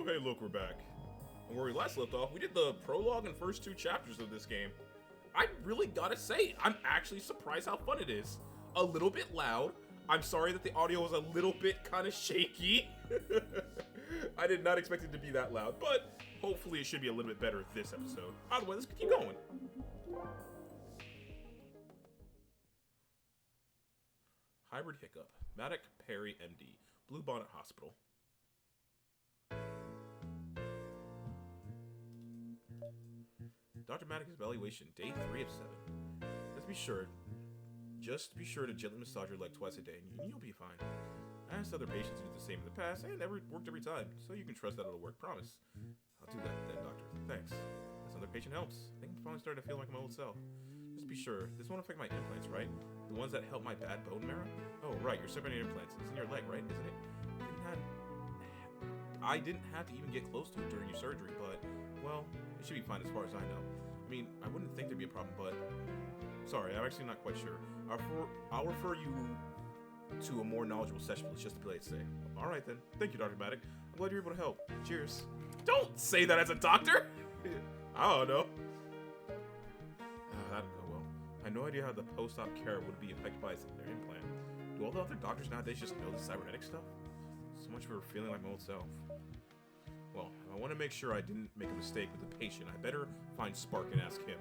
Oh, hey, look, we're back. And where we last left off, we did the prologue and first 2 chapters of this game. I really gotta say, I'm actually surprised how fun it is. A little bit loud. I'm sorry that the audio was a little bit kind of shaky. I did not expect it to be that loud, but hopefully it should be a little bit better this episode. Either way, let's keep going. Hybrid Hiccup. Maddox Perry, MD. Blue Bonnet Hospital. Dr. Maddox's evaluation, day 3 of 7. Just be sure to gently massage your leg twice a day, and you'll be fine. I asked other patients to do the same in the past, and it worked every time, so you can trust that it'll work. Promise. I'll do that then, doctor. Thanks. This other patient helps. I think I'm finally starting to feel like my old self. Just be sure, this won't affect my implants, right? The ones that help my bad bone marrow? Oh, right, your separating implants. It's in your leg, right? Isn't it? I didn't have to even get close to it during your surgery, but, well, it should be fine as far as I know. I mean, I wouldn't think there'd be a problem, but... Sorry, I'm actually not quite sure. I'll refer you to a more knowledgeable specialist just to play it safe. Alright then. Thank you, Dr. Maddox. I'm glad you're able to help. Cheers. Don't say that as a doctor! I don't know. I don't know, well. I had no idea how the post-op care would be affected by their implant. Do all the other doctors nowadays just know the cybernetic stuff? So much for feeling like my old self. Well, if I want to make sure I didn't make a mistake with the patient, I better find Spark and ask him.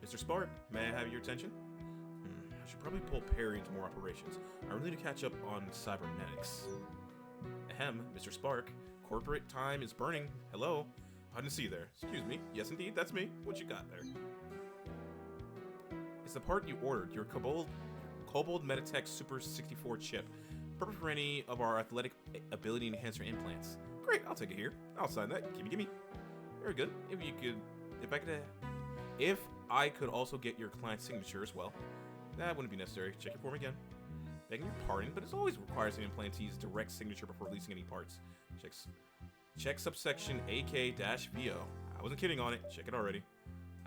Mr. Spark, may I have your attention? I should probably pull Perry into more operations. I really need to catch up on cybernetics. Ahem, Mr. Spark. Corporate time is burning. Hello? I didn't see you there. Excuse me. Yes, indeed, that's me. What you got there? It's the part you ordered, your Cobalt Meditech Super 64 chip. Perfect for any of our athletic ability enhancer implants. Great, I'll take it here. I'll sign that. Gimme. Very good. If I could also get your client's signature as well. That wouldn't be necessary. Check your form again. Begging your pardon, but it always requires an implantee's direct signature before releasing any parts. Check subsection AK-VO. I wasn't kidding on it. Check it already.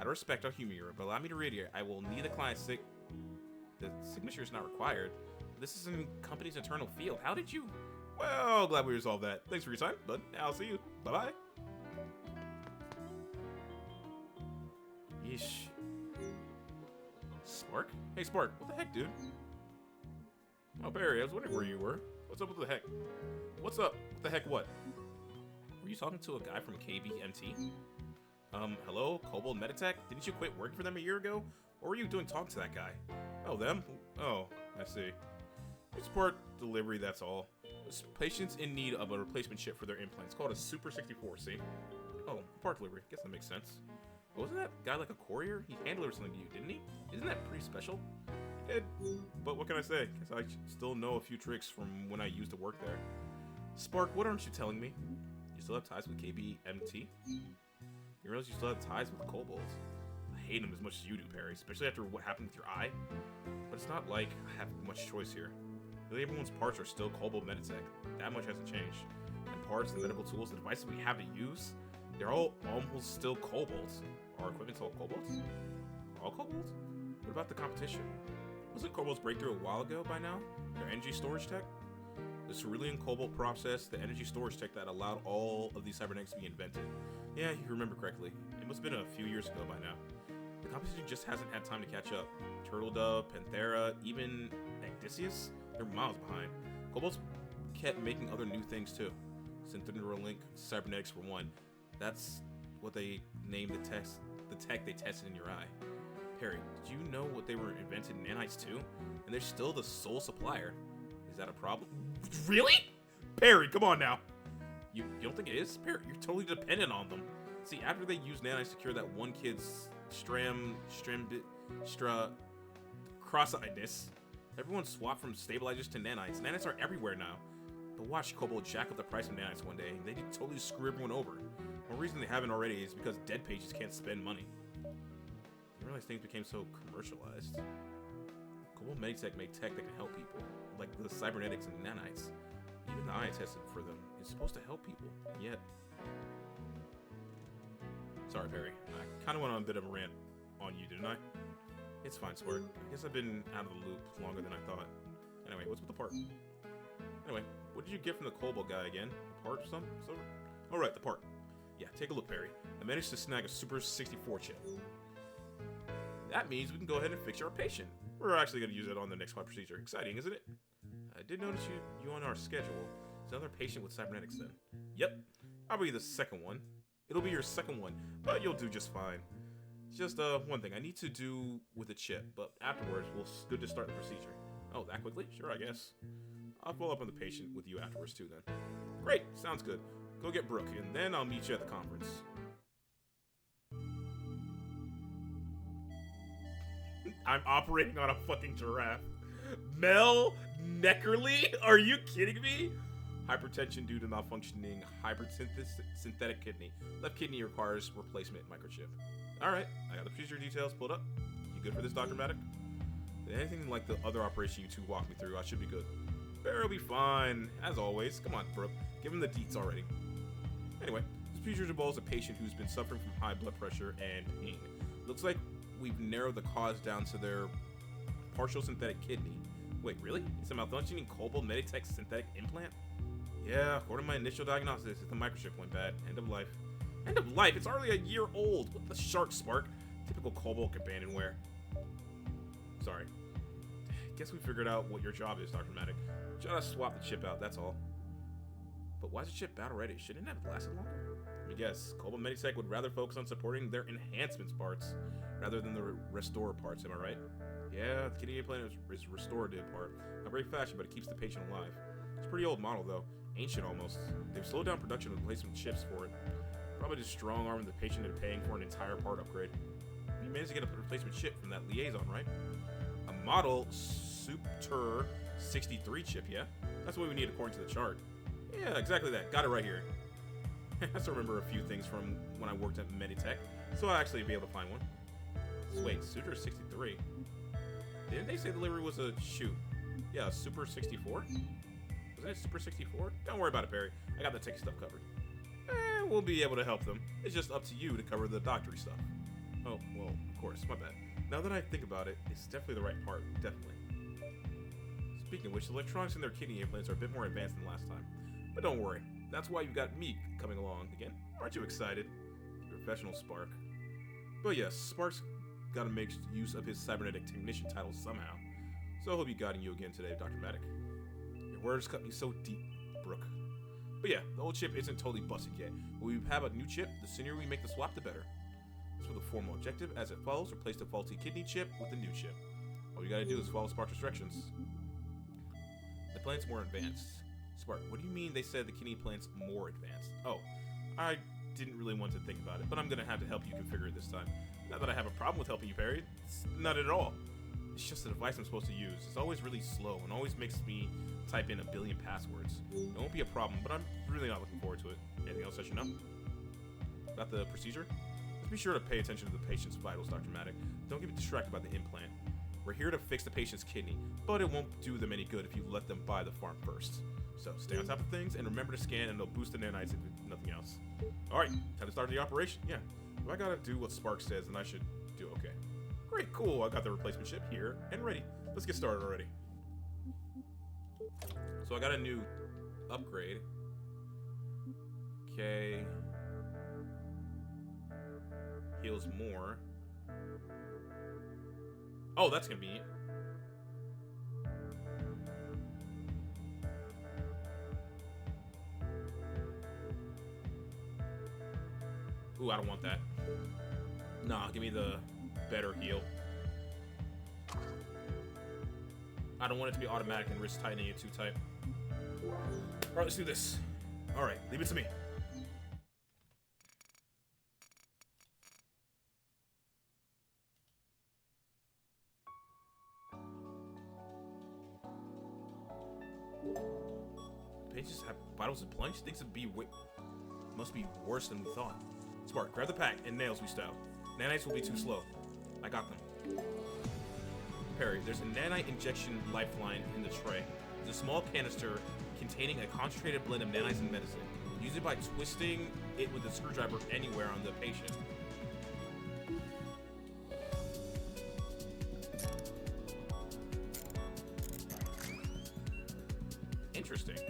Out of respect, I'll humor you, but allow me to reiterate, I will need the client's The signature is not required. This is in company's internal field. How did you... Well, glad we resolved that. Thanks for your time, bud. I'll see you. Bye-bye. Yeesh. Spark? Hey, Spark. What the heck, dude? Oh, Barry, I was wondering where you were. What's up with the heck? What's up? What the heck what? Were you talking to a guy from KBMT? Hello? Cobalt Meditech? Didn't you quit working for them a year ago? Or were you doing talk to that guy? Oh, them? Oh, I see. Support delivery, that's all. Patients in need of a replacement chip for their implants. Called a Super 64, see? Oh, part delivery. Guess that makes sense. Wasn't that guy like a courier? He hand-delivered something to you, didn't he? Isn't that pretty special? He did. But what can I say? Guess I still know a few tricks from when I used to work there. Spark, what aren't you telling me? You still have ties with KBMT? You realize you still have ties with Cobalt? I hate him as much as you do, Perry, especially after what happened with your eye. But it's not like I have much choice here. Really, everyone's parts are still Cobalt Meditech. That much hasn't changed. And parts, the medical tools, the devices we have to use, they're all almost still Cobalt. Our equipment's all Cobalt? All Cobalt? What about the competition? Wasn't Cobalt's breakthrough a while ago by now? Their energy storage tech? The Cerulean Cobalt process, the energy storage tech that allowed all of these cybernetics to be invented. Yeah, you remember correctly. It must have been a few years ago by now. The competition just hasn't had time to catch up. Turtle Dove, Panthera, even Odysseus, they're miles behind. Cobalt's kept making other new things too. Synthetic Link Cybernetics for one. That's what they named the tech they tested in your eye. Perry, did you know what they were invented in nanites too? And they're still the sole supplier. Is that a problem? Really? Perry, come on now. You don't think it is? Perry, you're totally dependent on them. See, after they used nanites to cure that one kid's cross-eyedness, everyone swapped from stabilizers to nanites. Nanites are everywhere now. But watch Cobalt jack up the price of nanites one day, and they totally screw everyone over. One reason they haven't already is because dead pages can't spend money. I realize things became so commercialized. Cobalt Meditech make tech that can help people, like the cybernetics and nanites. Even the eye I tested for them is supposed to help people, yet... Sorry, Perry. I kind of went on a bit of a rant on you, didn't I? It's fine, Spark. I guess I've been out of the loop longer than I thought. Anyway, what's with the part? Anyway, what did you get from the Cobalt guy again? A part or something? Alright, the part. Yeah, take a look, Perry. I managed to snag a Super 64 chip. That means we can go ahead and fix our patient. We're actually going to use it on the next procedure. Exciting, isn't it? I did notice you on our schedule. Is another patient with cybernetics then? Yep. I'll be the second one. It'll be your second one, but you'll do just fine. Just one thing I need to do with the chip, but afterwards we'll good to start the procedure. Oh, that quickly? Sure, I guess. I'll follow up on the patient with you afterwards too then. Great, sounds good. Go get Brooke, and then I'll meet you at the conference. I'm operating on a fucking giraffe. Mel Neckerly? Are you kidding me? Hypertension due to malfunctioning synthetic kidney. Left kidney requires replacement microchip. Alright, I got the procedure details pulled up. You good for this, Dr. Maddock? Anything like the other operation you two walked me through, I should be good. Barry will be fine, as always. Come on, Brooke. Give him the deets already. Anyway, this procedure involves a patient who's been suffering from high blood pressure and pain. Looks like we've narrowed the cause down to their partial synthetic kidney. Wait, really? It's a malfunctioning Cobalt Meditech synthetic implant? Yeah, according to my initial diagnosis, the microchip went bad. End of life. End of life? It's already a year old. What the shark, Spark? Typical Cobalt companionware. Sorry. Guess we figured out what your job is, Dr. Maddock. Just swap the chip out, that's all. But why's the chip bad already? Shouldn't it have lasted longer? I guess Cobalt Meditech would rather focus on supporting their enhancements parts rather than the restore parts, am I right? Yeah, the kidney implant is restorative part. Not very fashion, but it keeps the patient alive. It's a pretty old model, though. Ancient, almost. They've slowed down production and replaced some chips for it. Probably just strong-arming the patient into paying for an entire part upgrade. You managed to get a replacement chip from that liaison, right? A model Super 63 chip, yeah? That's what we need according to the chart. Yeah, exactly that. Got it right here. I still remember a few things from when I worked at Meditech, so I'll actually be able to find one. So wait, Super 63? Didn't they say delivery was a shoot? Yeah, Super 64? Wasn't it Super 64? Don't worry about it, Barry. I got the tech stuff covered. We'll be able to help them. It's just up to you to cover the doctory stuff. Oh, well, of course, my bad. Now that I think about it, it's definitely the right part, definitely. Speaking of which, the electronics in their kidney implants are a bit more advanced than last time. But don't worry, that's why you got me coming along again. Aren't you excited? Professional Spark. But yes, Spark's gotta make use of his cybernetic technician title somehow. So he'll be guiding you again today, Dr. Maddock. Your words cut me so deep, Brooke. But yeah, the old chip isn't totally busted yet. When we have a new chip, the sooner we make the swap, the better. That's with a formal objective. As it follows, replace the faulty kidney chip with the new chip. All you gotta do is follow Spark's instructions. The plant's more advanced. Spark, what do you mean they said the kidney plant's more advanced? Oh, I didn't really want to think about it, but I'm gonna have to help you configure it this time. Not that I have a problem with helping you, Perry. It's not at all. It's just the device I'm supposed to use. It's always really slow and always makes me type in a billion passwords. It won't be a problem, but I'm really not looking forward to it. Anything else I should know? About the procedure? Just be sure to pay attention to the patient's vitals, Dr. Maddock. Don't get distracted by the implant. We're here to fix the patient's kidney, but it won't do them any good if you let them buy the farm first. So stay on top of things and remember to scan and they'll boost the nanites if nothing else. Alright, time to start the operation. Yeah, if I gotta do what Spark says, then I should do okay. Great, cool, I got the replacement chip here and ready. Let's get started already. So I got a new upgrade. Okay. Heals more. Oh, that's convenient. Ooh, I don't want that. Nah, give me the better heal. I don't want it to be automatic and risk tightening it too tight. Alright, let's do this. Alright, leave it to me. Pages have vitals and plunge? Things must be worse than we thought. Spark, grab the pack and nails we style. Nanites will be too slow. I got them. Perry, there's a nanite injection lifeline in the tray. There's a small canister containing a concentrated blend of nanites and medicine. Use it by twisting it with a screwdriver anywhere on the patient. Interesting.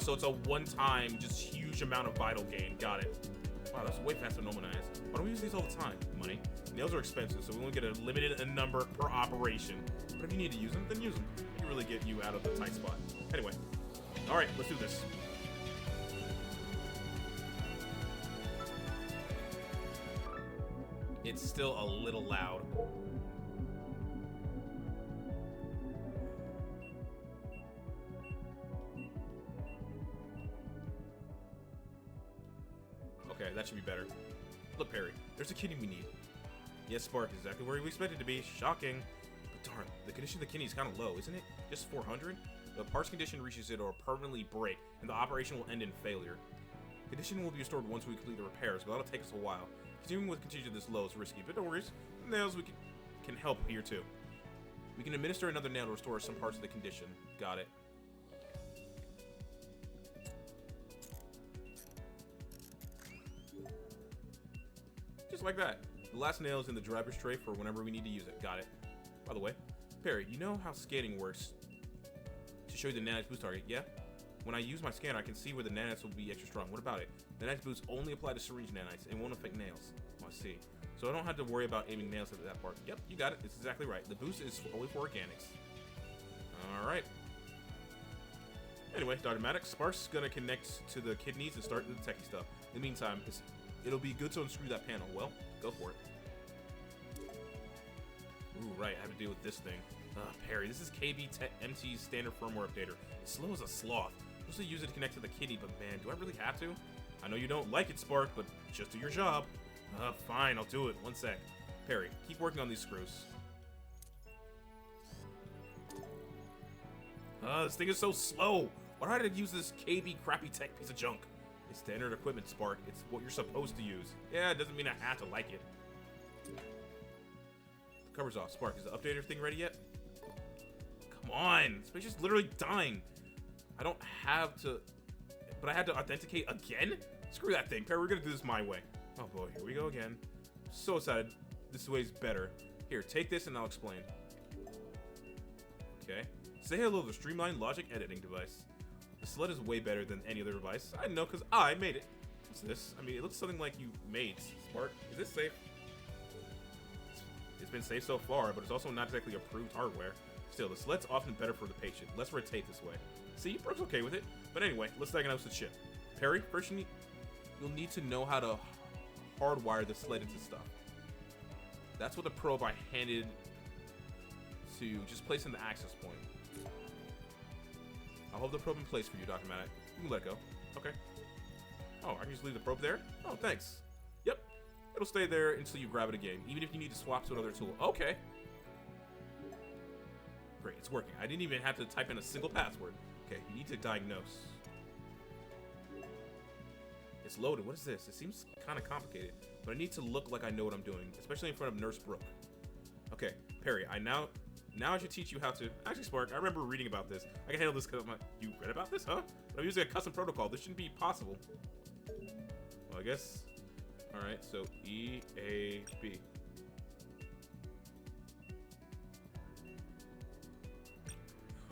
So it's a one-time, just huge amount of vital gain. Got it. Wow, that's way faster than normal nails. Why don't we use these all the time? Money. Nails are expensive, so we only get a limited number per operation. But if you need to use them, then use them. They can really get you out of the tight spot. Anyway. Alright, let's do this. It's still a little loud. Okay, that should be better. Look, Perry, there's a kidney we need. Yes, Spark, exactly where we expected to be. Shocking. But darn, the condition of the kidney is kind of low, isn't it? Just 400? The parts condition reaches it or permanently break, and the operation will end in failure. Condition will be restored once we complete the repairs, but that'll take us a while. Continuing with condition this low is risky, but no worries. The nails we can help here too. We can administer another nail to restore some parts of the condition. Got it. Just like that. The last nail is in the driver's tray for whenever we need to use it. Got it. By the way, Perry, you know how scanning works to show you the nanites boost target, yeah? When I use my scanner, I can see where the nanites will be extra strong. What about it? The nanites boost only apply to syringe nanites and won't affect nails. Oh, I see. So I don't have to worry about aiming nails at that part. Yep, you got it. It's exactly right. The boost is only for organics. Alright. Anyway, Dr. Maddox, Spark's gonna connect to the kidneys and start the techie stuff. In the meantime, it'll be good to unscrew that panel. Well, go for it. Ooh, right, I have to deal with this thing. Perry, this is KBMT's standard firmware updater. It's slow as a sloth. I'm supposed to use it to connect to the kidney, but man, do I really have to? I know you don't like it, Spark, but just do your job. Fine, I'll do it. One sec. Perry, keep working on these screws. This thing is so slow. Why did I use this KB crappy tech piece of junk? It's standard equipment, Spark. It's what you're supposed to use. Yeah, it doesn't mean I have to like it. The cover's off. Spark, is the updater thing ready yet? Come on. This page is literally dying. I don't have to... But I had to authenticate again? Screw that thing. Perry, we're gonna do this my way. Oh boy, here we go again. So excited. This way's better. Here, take this and I'll explain. Okay. Say hello to the Streamline Logic Editing device. The sled is way better than any other device. I know, because I made it. What's this? I mean, it looks something like you made. Spark. Is this safe? It's been safe so far, but it's also not exactly approved hardware. Still, the sled's often better for the patient. Less red tape this way. See, Brooke's okay with it. But anyway, let's diagnose the chip. Perry, first you'll need to know how to hardwire the sled into stuff. That's what the probe I handed to just place in the access point. I'll hold the probe in place for you, Dr. Maddox. You can let it go. Okay. Oh, I can just leave the probe there? Oh, thanks. Yep. It'll stay there until you grab it again, even if you need to swap to another tool. Okay. Great, it's working. I didn't even have to type in a single password. Okay, you need to diagnose. It's loaded. What is this? It seems kind of complicated, but I need to look like I know what I'm doing, especially in front of Nurse Brooke. Okay, Perry, now I should teach you how to... Actually, Spark, I remember reading about this. I can handle this because you read about this, huh? But I'm using a custom protocol. This shouldn't be possible. Well, I guess... Alright, so EAB.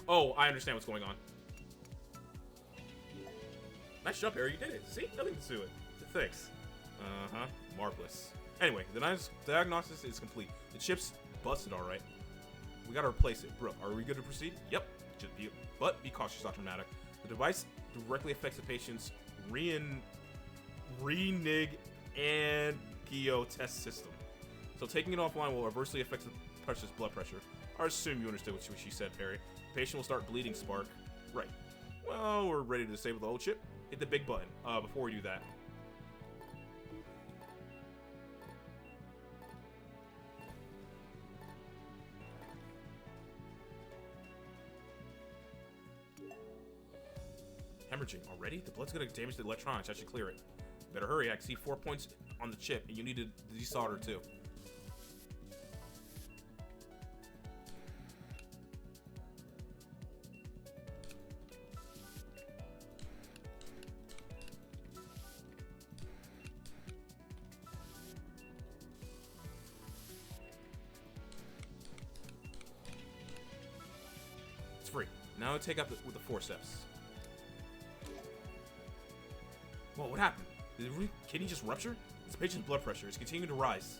Oh, I understand what's going on. Nice job, Harry. You did it. See? Nothing to it. To fix. Uh-huh. Marvelous. Anyway, the diagnosis is complete. The chip's busted, alright. We gotta replace it. Brooke, are we good to proceed? Yep. But be cautious, Dr. Maddox. The device directly affects the patient's renig angio test system. So taking it offline will adversely affect the patient's blood pressure. I assume you understood what she said, Perry. The patient will start bleeding, Spark. Right. Well, we're ready to disable the old chip. Hit the big button. Before we do that. Hemorrhaging already? The blood's gonna damage the electronics. I should clear it. Better hurry. I can see 4 points on the chip, and you need to desolder too. It's free. Now take out with the forceps. Whoa, what happened? Did the kidney just rupture? This patient's blood pressure is continuing to rise,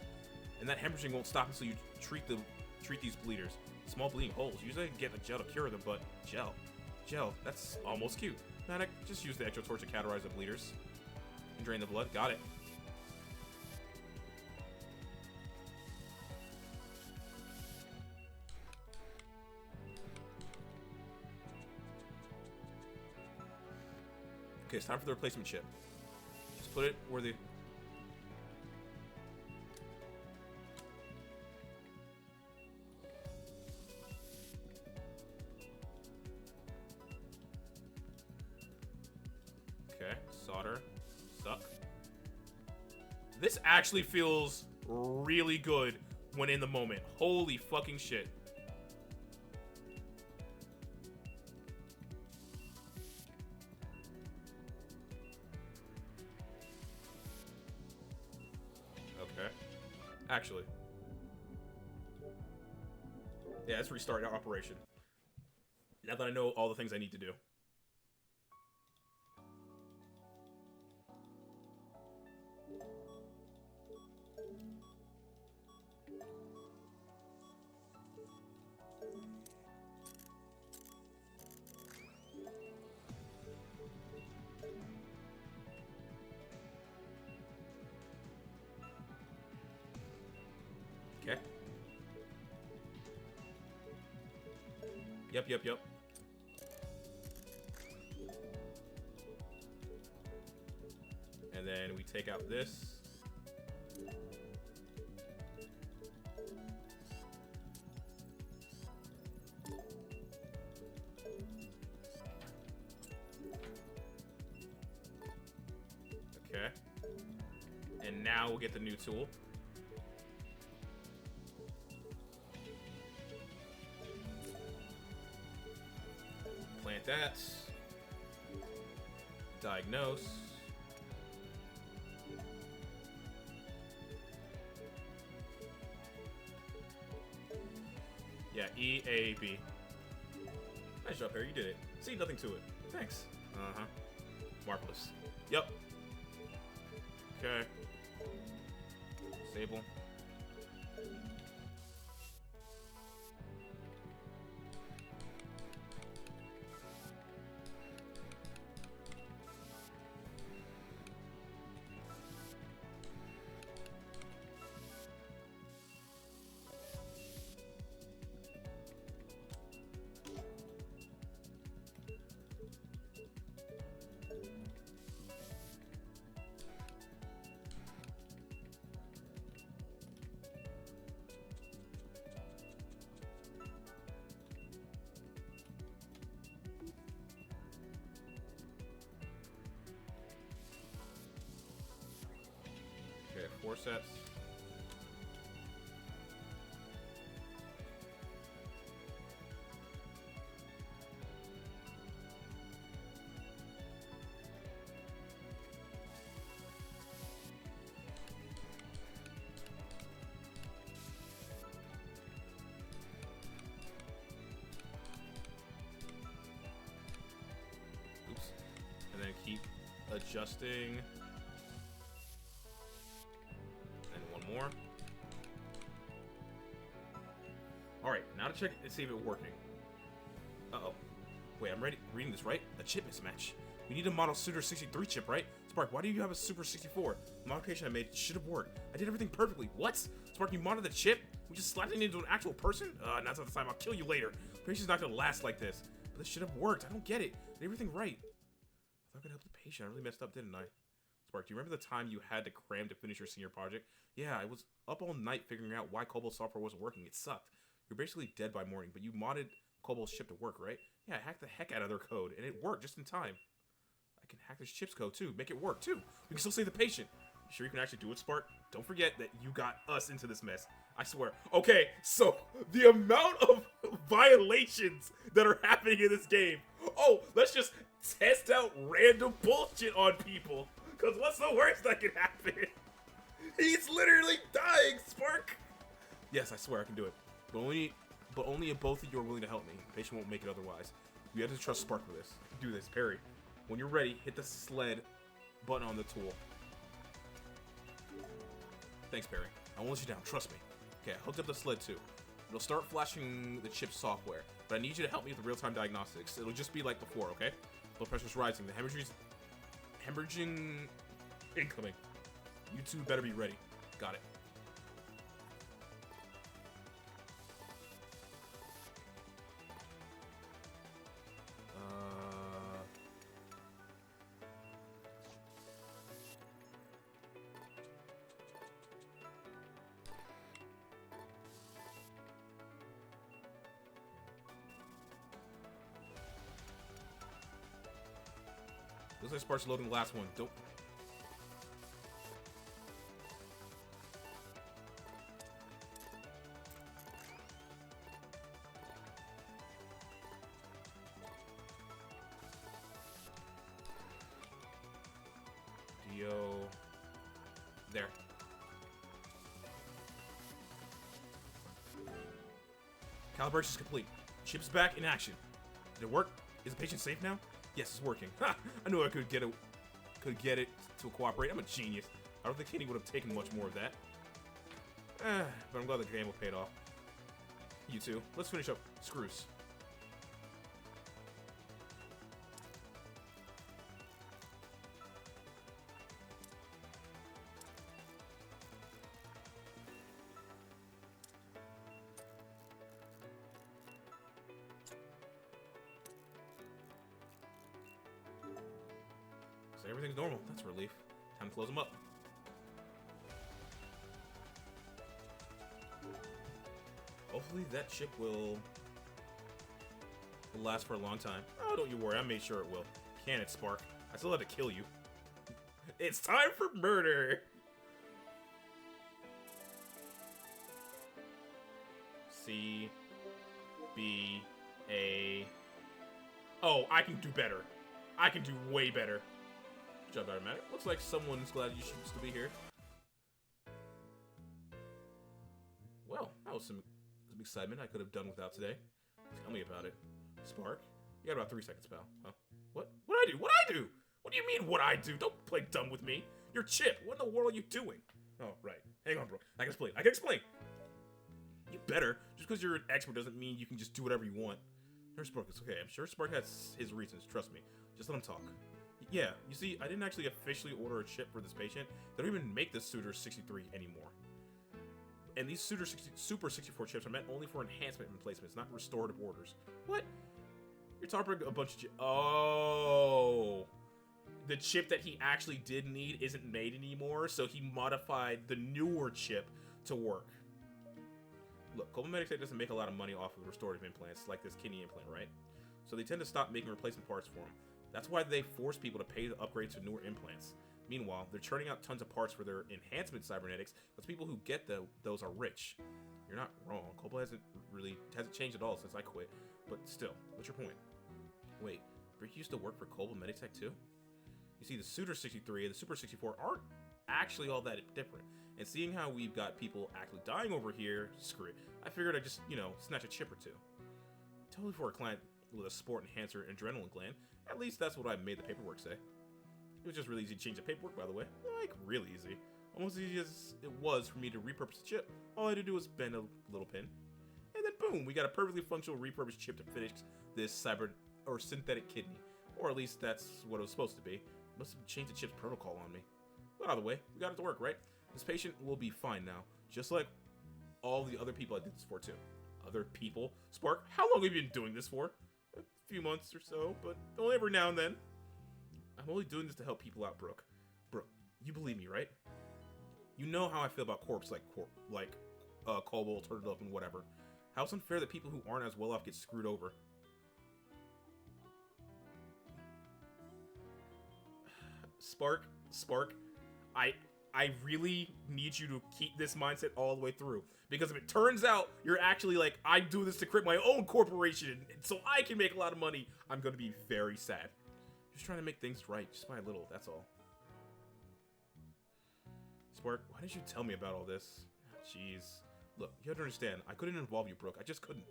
and that hemorrhaging won't stop until you treat these bleeders. Small bleeding holes. Usually I can get a gel to cure them, but gel. That's almost cute. Manic, just use the extra torch to cauterize the bleeders and drain the blood. Got it. Okay, it's time for the replacement chip. Just put it where the... Okay, solder. Suck. This actually feels really good when in the moment. Holy fucking shit. Actually. Yeah, let's restart our operation. Now that I know all the things I need to do. Okay. Yep. And then we take out this. Okay. And now we'll get the new tool. Plant that. Diagnose. Yeah, E, A, B. Nice job, Harry. You did it. See, nothing to it. Thanks. Uh-huh. Marvelous. Yep. Okay. Sable. Forceps. Oops. And then keep adjusting. More. Alright, now to check and see if it's working. Uh-oh. Wait, I'm reading this right? A chip mismatch. We need a model Super 63 chip, right? Spark, why do you have a Super 64? The modification I made should have worked. I did everything perfectly. What? Spark, you modded the chip? We just slapped it into an actual person? Now's not the time. I'll kill you later. Patient's not gonna last like this. But this should have worked. I don't get it. I did everything right. I thought I could help the patient. I really messed up, didn't I? Spark, do you remember the time you had to cram to finish your senior project? Yeah, I was up all night figuring out why Kobol's software wasn't working. It sucked. You're basically dead by morning, but you modded Kobol's ship to work, right? Yeah, I hacked the heck out of their code, and it worked just in time. I can hack this chip's code, too. Make it work, too. We can still save the patient. You sure you can actually do it, Spark? Don't forget that you got us into this mess. I swear. Okay, so the amount of violations that are happening in this game. Oh, let's just test out random bullshit on people. Because what's the worst that can happen? He's literally dying, Spark! Yes, I swear I can do it. But only but only if both of you are willing to help me. The patient won't make it otherwise. You have to trust Spark for this. Do this, Perry. When you're ready, hit the sled button on the tool. Thanks, Perry. I won't let you down. Trust me. Okay, I hooked up the sled too. It'll start flashing the chip software, but I need you to help me with the real-time diagnostics. It'll just be like before, okay? Blood pressure's rising. The hemorrhaging incoming. You two better be ready. Got it. Looks like Spark's loading the last one. Don't. Dio. There. Calibration is complete. Chip's back in action. Did it work? Is the patient safe now? Yes, it's working. Ha! I knew I could get it to cooperate. I'm a genius. I don't think Kenny would have taken much more of that. But I'm glad the gamble paid off. You two, let's finish up screws. So everything's normal. That's a relief. Time to close them up. Hopefully that chip will last for a long time. Oh, don't you worry. I made sure it will. Can it, Spark? I still have to kill you. It's time for murder! C. B. A. Oh, I can do better. I can do way better. Good job, Automatic. Looks like someone's glad you should still be here. Well, that was some excitement I could have done without today. Tell me about it. Spark? You got about 3 seconds, pal. Huh? What? What'd I do? What'd I do? What do you mean, what I do? Don't play dumb with me. You're Chip. What in the world are you doing? Oh, right. Hang on, bro. I can explain. I can explain. You better. Just because you're an expert doesn't mean you can just do whatever you want. There's Spark. It's okay. I'm sure Spark has his reasons. Trust me. Just let him talk. Yeah, you see, I didn't actually officially order a chip for this patient. They don't even make the Suitor 63 anymore. And these Super 64 chips are meant only for enhancement replacements, not restorative orders. What? You're talking about a bunch of Oh. The chip that he actually did need isn't made anymore, so he modified the newer chip to work. Look, Cobomedic doesn't make a lot of money off of restorative implants, like this kidney implant, right? So they tend to stop making replacement parts for them. That's why they force people to pay to upgrade to newer implants. Meanwhile, they're churning out tons of parts for their enhancement cybernetics, because people who get those are rich. You're not wrong. Cobalt hasn't changed at all since I quit. But still, what's your point? Wait, Brick used to work for Cobalt Meditech too? You see, the Suitor 63 and the Super 64 aren't actually all that different. And seeing how we've got people actually dying over here, screw it. I figured I'd just, snatch a chip or two. Totally for a client with a sport enhancer and adrenaline gland. At least that's what I made the paperwork say. It was just really easy to change the paperwork, by the way. Like, really easy. Almost as easy as it was for me to repurpose the chip. All I had to do was bend a little pin. And then boom, we got a perfectly functional repurposed chip to finish this synthetic kidney. Or at least that's what it was supposed to be. Must have changed the chip's protocol on me. But either way, we got it to work, right? This patient will be fine now. Just like all the other people I did this for, too. Other people? Spark, how long have you been doing this for? A few months or so, but only every now and then. I'm only doing this to help people out, Brooke. Brooke, you believe me, right? You know how I feel about corpse like Cobalt, Turtled Up, and whatever. How it's unfair that people who aren't as well off get screwed over. Spark, I really need you to keep this mindset all the way through. Because if it turns out you're actually like, I do this to create my own corporation so I can make a lot of money, I'm going to be very sad. Just trying to make things right, just by a little, that's all. Spark, why didn't you tell me about all this? Jeez. Look, you have to understand, I couldn't involve you, Brooke. I just couldn't.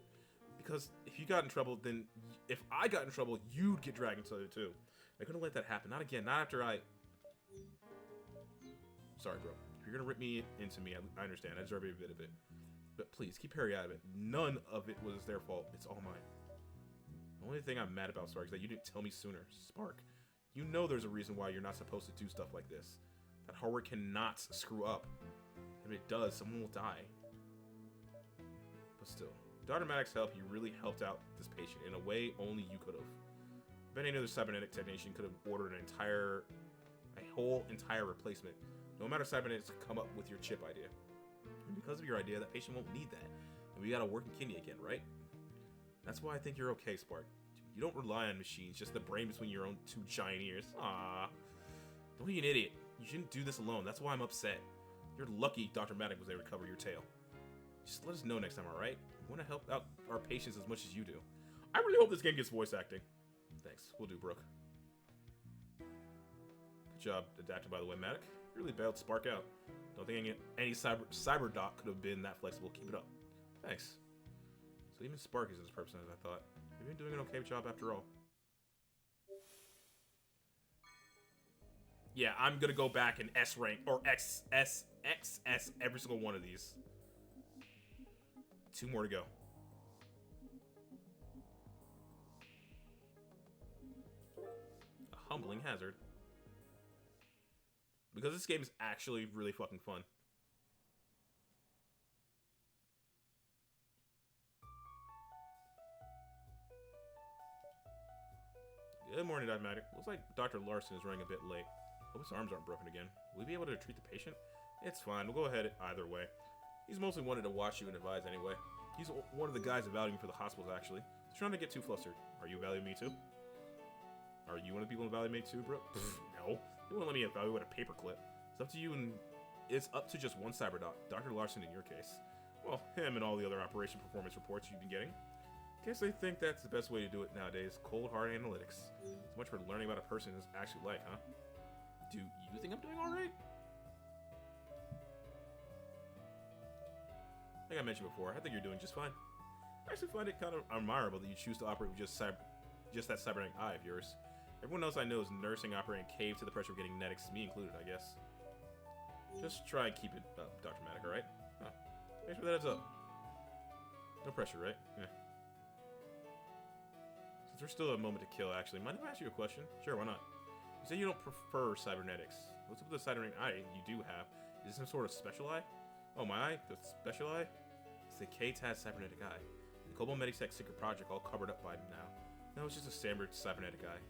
Because if you got in trouble, then if I got in trouble, you'd get dragged into it too. I couldn't let that happen. Not again. Not after I... Sorry, bro. If you're gonna rip me into me, I understand. I deserve every bit of it. But please, keep Harry out of it. None of it was their fault. It's all mine. The only thing I'm mad about, Spark, is that you didn't tell me sooner. Spark, you know there's a reason why you're not supposed to do stuff like this. That hardware cannot screw up. If it does, someone will die. But still, with Dr. Maddox's help, you really helped out this patient in a way only you could have. I bet any other cybernetic technician could have ordered a whole entire replacement. No amount of cybernetics could come up with your chip idea. And because of your idea, that patient won't need that. And we got a working kidney again, right? That's why I think you're okay, Spark. You don't rely on machines, just the brain between your own two giant ears. Ah, don't be an idiot. You shouldn't do this alone. That's why I'm upset. You're lucky Dr. Maddox was able to cover your tail. Just let us know next time, alright? We want to help out our patients as much as you do. I really hope this game gets voice acting. Thanks. We'll do, Brooke. Good job adapting, by the way, Maddox. You really bailed Spark out. Don't think any cyber doc could have been that flexible. Keep it up. Thanks. So even Spark isn't as person as I thought. You've been doing an okay job after all. Yeah, I'm gonna go back and S rank or XS every single one of these. 2 more to go. A humbling hazard. Because this game is actually really fucking fun. Good morning, Dr. Maddox. Looks like Dr. Larson is running a bit late. Hope his arms aren't broken again. Will we be able to treat the patient? It's fine. We'll go ahead either way. He's mostly wanted to watch you and advise anyway. He's one of the guys evaluating for the hospitals, actually. He's trying to get too flustered. Are you evaluating me too? Are you one of the people evaluating me too, bro? No. You won't let me evaluate a paperclip. It's up to you, and it's up to just one cyberdoc, Dr. Larson in your case. Well, him and all the other operation performance reports you've been getting. Guess they think that's the best way to do it nowadays. Cold hard analytics. So much for learning about a person is actually like, huh? Do you think I'm doing alright? Like I mentioned before, I think you're doing just fine. I actually find it kind of admirable that you choose to operate with just that cybernetic eye of yours. Everyone else I know is nursing, operating, cave to the pressure of getting netics, me included, I guess. Just try and keep it up, Dr. Maddox, alright? Huh. Thanks for that heads up. No pressure, right? Yeah. Since there's still a moment to kill, actually, mind if I ask you a question? Sure, why not? You say you don't prefer cybernetics. What's up with the cybernetic eye you do have? Is it some sort of special eye? Oh, my eye? The special eye? It's the K-TAS cybernetic eye. The Global Meditech secret project all covered up by now. No, it's just a standard cybernetic eye.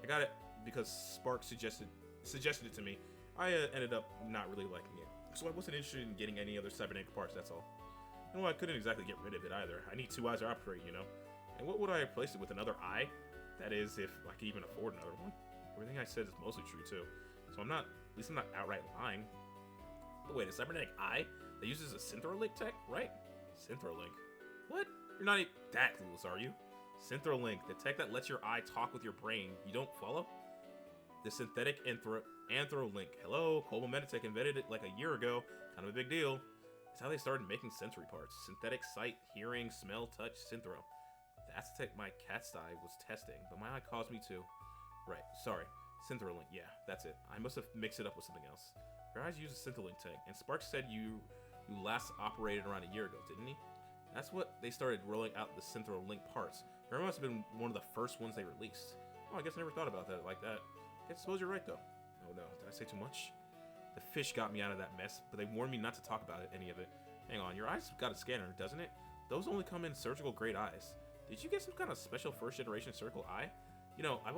I got it because Spark suggested it to me. I ended up not really liking it. So I wasn't interested in getting any other cybernetic parts, that's all. And well, I couldn't exactly get rid of it either. I need 2 eyes to operate, you know? And what would I replace it with? Another eye? That is, if I could even afford another one. Everything I said is mostly true, too. So I'm not outright lying. But wait, a cybernetic eye that uses a Synthrolink tech, right? Synthrolink? What? You're not that clueless, are you? Synthrolink, the tech that lets your eye talk with your brain. You don't follow? The synthetic Anthrolink. Hello, Global Meditech invented it like a year ago. Kind of a big deal. It's how they started making sensory parts. Synthetic sight, hearing, smell, touch, synthro. That's the tech my cat's eye was testing, but my eye caused me to. Right, sorry. Synthrolink, yeah, that's it. I must have mixed it up with something else. Your eyes use a Synthrolink tech, and Spark said you last operated around a year ago, didn't he? That's what they started rolling out the Synthrolink parts. It must have been one of the first ones they released. Oh, I guess I never thought about that like that. I suppose you're right, though. Oh no, did I say too much? The fish got me out of that mess, but they warned me not to talk about any of it. Hang on, your eyes got a scanner, doesn't it? Those only come in surgical grade eyes. Did you get some kind of special first generation surgical eye? You know, I've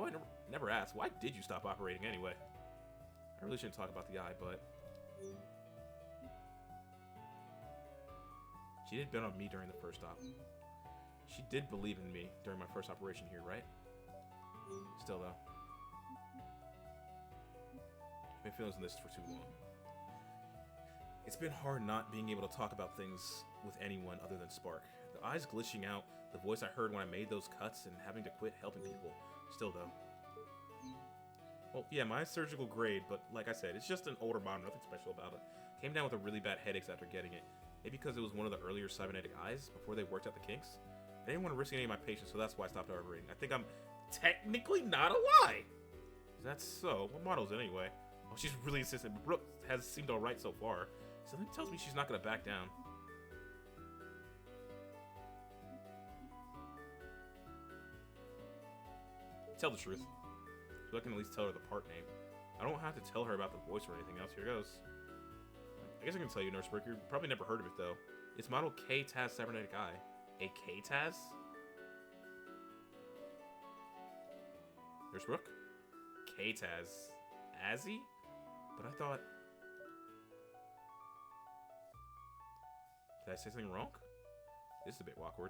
never asked, why did you stop operating anyway? I really shouldn't talk about the eye, but... She did bet on me during the first op. She did believe in me during my first operation here, right? Still, though. I've been feeling this for too long. It's been hard not being able to talk about things with anyone other than Spark. The eyes glitching out, the voice I heard when I made those cuts, and having to quit helping people. Still, though. Well, yeah, my surgical grade, but like I said, it's just an older model, nothing special about it. Came down with a really bad headaches after getting it. Maybe because it was one of the earlier cybernetic eyes before they worked out the kinks. I didn't want to risk any of my patients, so that's why I stopped operating. I think I'm technically not alive. Is that so? What model is it anyway? Oh, she's really insistent, but Brooke has seemed alright so far. Something tells me she's not gonna back down. Tell the truth. So I can at least tell her the part name. I don't have to tell her about the voice or anything else. Here goes. I guess I can tell you, Nurse Brooke. You've probably never heard of it, though. It's model K-Taz Cybernetic Eye. A K-Taz? Nurse Brooke? K-Taz. Azzy? But I thought... Did I say something wrong? This is a bit awkward.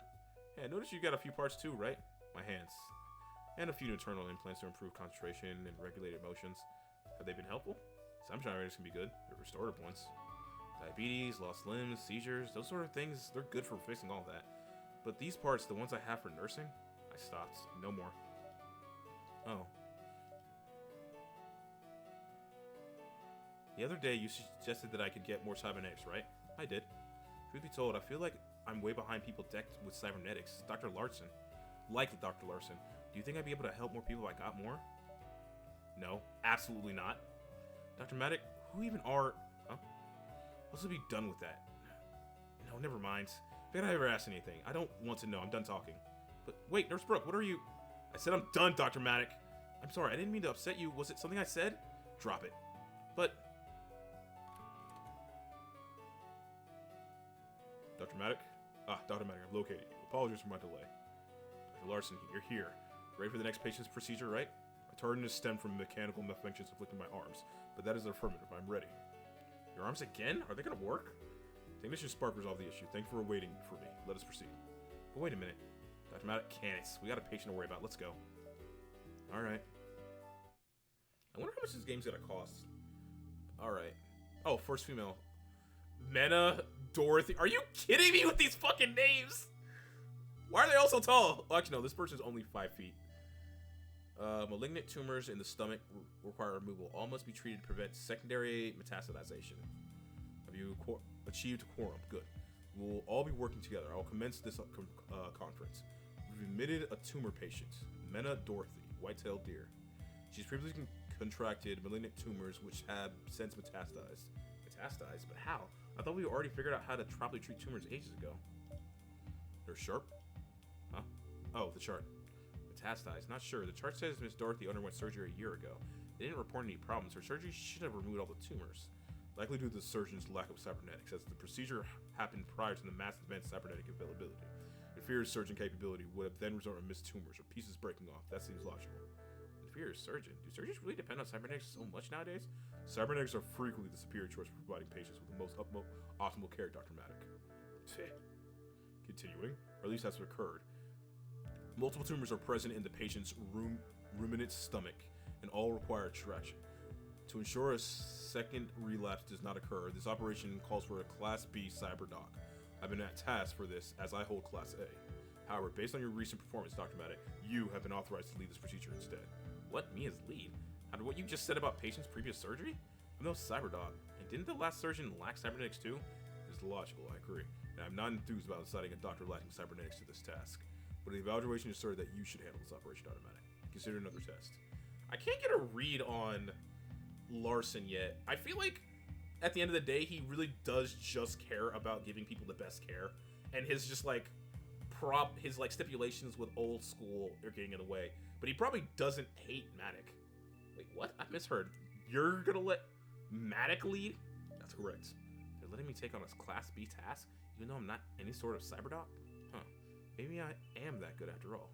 Hey, I noticed you got a few parts too, right? My hands. And a few internal implants to improve concentration and regulate emotions. Have they been helpful? Some generators can be good. They're restorative ones. Diabetes, lost limbs, seizures, those sort of things, they're good for fixing all that. But these parts, the ones I have for nursing, I stopped. No more. Oh. The other day, you suggested that I could get more cybernetics, right? I did. Truth be told, I feel like I'm way behind people decked with cybernetics. Dr. Larson. Like Dr. Larson. Do you think I'd be able to help more people if I got more? No, absolutely not. Dr. Maddock, who even are... Huh? Let's be done with that. No, never mind. If I ever ask anything, I don't want to know. I'm done talking. But wait, Nurse Brooke, what are you... I said I'm done, Dr. Maddock. I'm sorry, I didn't mean to upset you. Was it something I said? Drop it. But... Dr. Maddock? Ah, Dr. Maddock, I've located you. Apologies for my delay. Dr. Larson, you're here. Ready for the next patient's procedure, right? My tardiness stemmed from mechanical malfunctions afflicting my arms, but that is affirmative. I'm ready. Your arms again? Are they gonna work? Technician Spark resolved the issue. Thank you for waiting for me. Let us proceed. But wait a minute. Dr. Maddock, Canis. We got a patient to worry about. Let's go. Alright. I wonder how much this game's gonna cost. Alright. Oh, first female. Mena, Dorothy. Are you kidding me with these fucking names? Why are they all so tall? Oh, actually, no. This person's only 5 feet. Malignant tumors in the stomach require removal. All must be treated to prevent secondary metastasization. Have you achieved quorum? Good. We will all be working together. I will commence this conference. We've admitted a tumor patient, Mena Dorothy, white-tailed deer. She's previously contracted malignant tumors which have since metastasized. Metastasized? But how? I thought we already figured out how to properly treat tumors ages ago. Nurse Sharp? Huh? Oh, the chart. Metastasized. Not sure. The chart says Miss Dorothy underwent surgery a year ago. They didn't report any problems. Her surgery should have removed all the tumors. Likely due to the surgeon's lack of cybernetics, as the procedure happened prior to the mass event cybernetic availability. It fears surgeon capability would have then resulted in missed tumors or pieces breaking off. That seems logical. It fears surgeon. Do surgeons really depend on cybernetics so much nowadays? Cybernetics are frequently the superior choice for providing patients with the most optimal care, Dr. Maddock. Continuing, or at least that's what occurred. Multiple tumors are present in the patient's ruminant stomach, and all require extraction. To ensure a second relapse does not occur, this operation calls for a Class B cyberdoc. I've been tasked for this, as I hold Class A. However, based on your recent performance, Dr. Maddock, you have been authorized to lead this procedure instead. What? Me as lead? After what you just said about patients' previous surgery? I'm no cyberdoc, and didn't the last surgeon lack cybernetics too? It's logical, I agree, and I'm not enthused about assigning a doctor lacking cybernetics to this task. But the evaluation asserted that you should handle this operation, Dr. Maddock. Consider another test. I can't get a read on Larson yet. I feel like at the end of the day, he really does just care about giving people the best care, and his just like his like stipulations with old school are getting in the way. But he probably doesn't hate Maddock. Wait, what? I misheard. You're gonna let Maddock lead? That's correct. They're letting me take on a Class B task, even though I'm not any sort of cyberdoc? Huh. Maybe I am that good after all.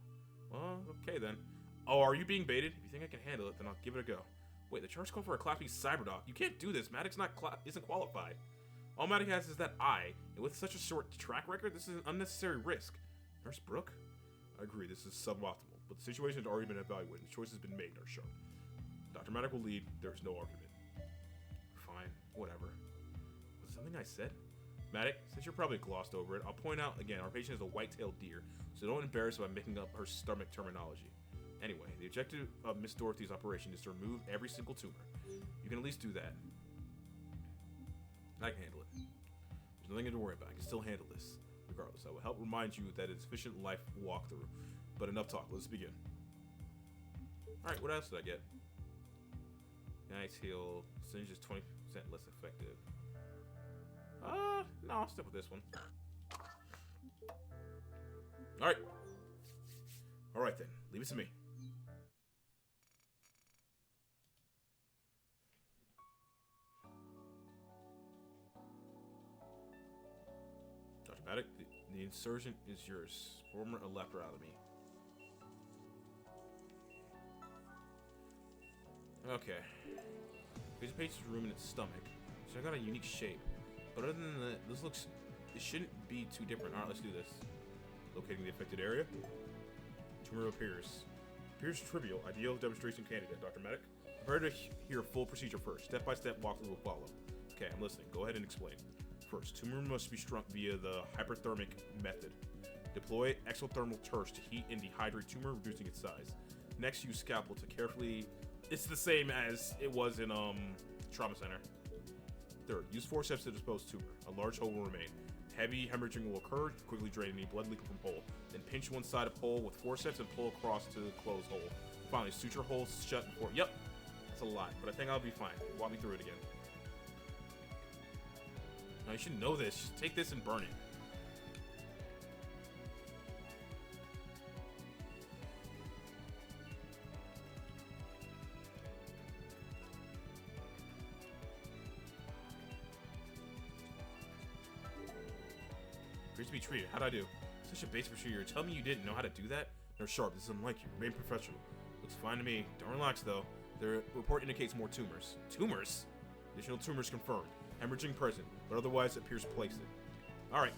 Well, okay then. Oh, are you being baited? If you think I can handle it, then I'll give it a go. Wait, the chart's called for a Class B cyberdoc. You can't do this. Maddock's isn't qualified. All Maddock has is that eye, and with such a short track record, this is an unnecessary risk. Nurse Brooke? I agree, this is suboptimal, but the situation has already been evaluated. The choice has been made, Nurse Sharp. Dr. Maddock will lead. There is no argument. Fine, whatever. Was it something I said? Maddock, since you're probably glossed over it, I'll point out again, our patient is a white-tailed deer, so don't embarrass her by making up her stomach terminology. Anyway, the objective of Miss Dorothy's operation is to remove every single tumor. You can at least do that. I can handle it. There's nothing to worry about. I can still handle this. Regardless, I will help remind you that it's efficient life walkthrough. But enough talk. Let's begin. Alright, what else did I get? Nice heal. Singe is 20% less effective. No, I'll stick with this one. Alright. Alright then. Leave it to me. Dr. Maddox, the insurgent is yours. Former Electrotomy. Okay. There's a patient's room in its stomach. So I got a unique shape. But other than that, it shouldn't be too different. Alright, let's do this. Locating the affected area. Tumor appears. Appears trivial. Ideal demonstration candidate, Dr. Medic. Prepare to hear a full procedure first. Step-by-step walkthrough will follow. Okay, I'm listening. Go ahead and explain. First, tumor must be shrunk via the hyperthermic method. Deploy exothermal torch to heat and dehydrate tumor, reducing its size. Next, use scalpel to carefully... It's the same as it was in trauma center. Third, use forceps to dispose tumor. A large hole will remain. Heavy hemorrhaging will occur, quickly drain any blood leaking from hole. Then pinch one side of hole with forceps and pull across to close hole. Finally, suture holes shut before... Yep, that's a lot, but I think I'll be fine. Walk me through it again. Now, you should know this. Just take this and burn it. Appears to be treated. How'd I do? Such a basic procedure. You're telling me you didn't know how to do that? No, Sharp. This is unlike you. Remain professional. Looks fine to me. Don't relax, though. The report indicates more tumors. Tumors? Additional tumors confirmed. Hemorrhaging present, but otherwise appears placid. Alright.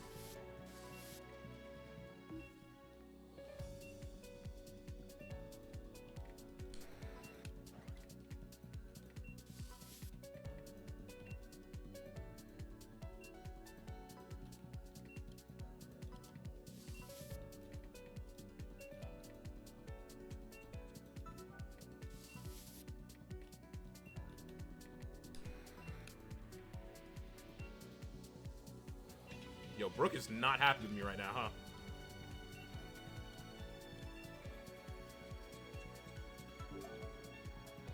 Yo, Brooke is not happy with me right now, huh?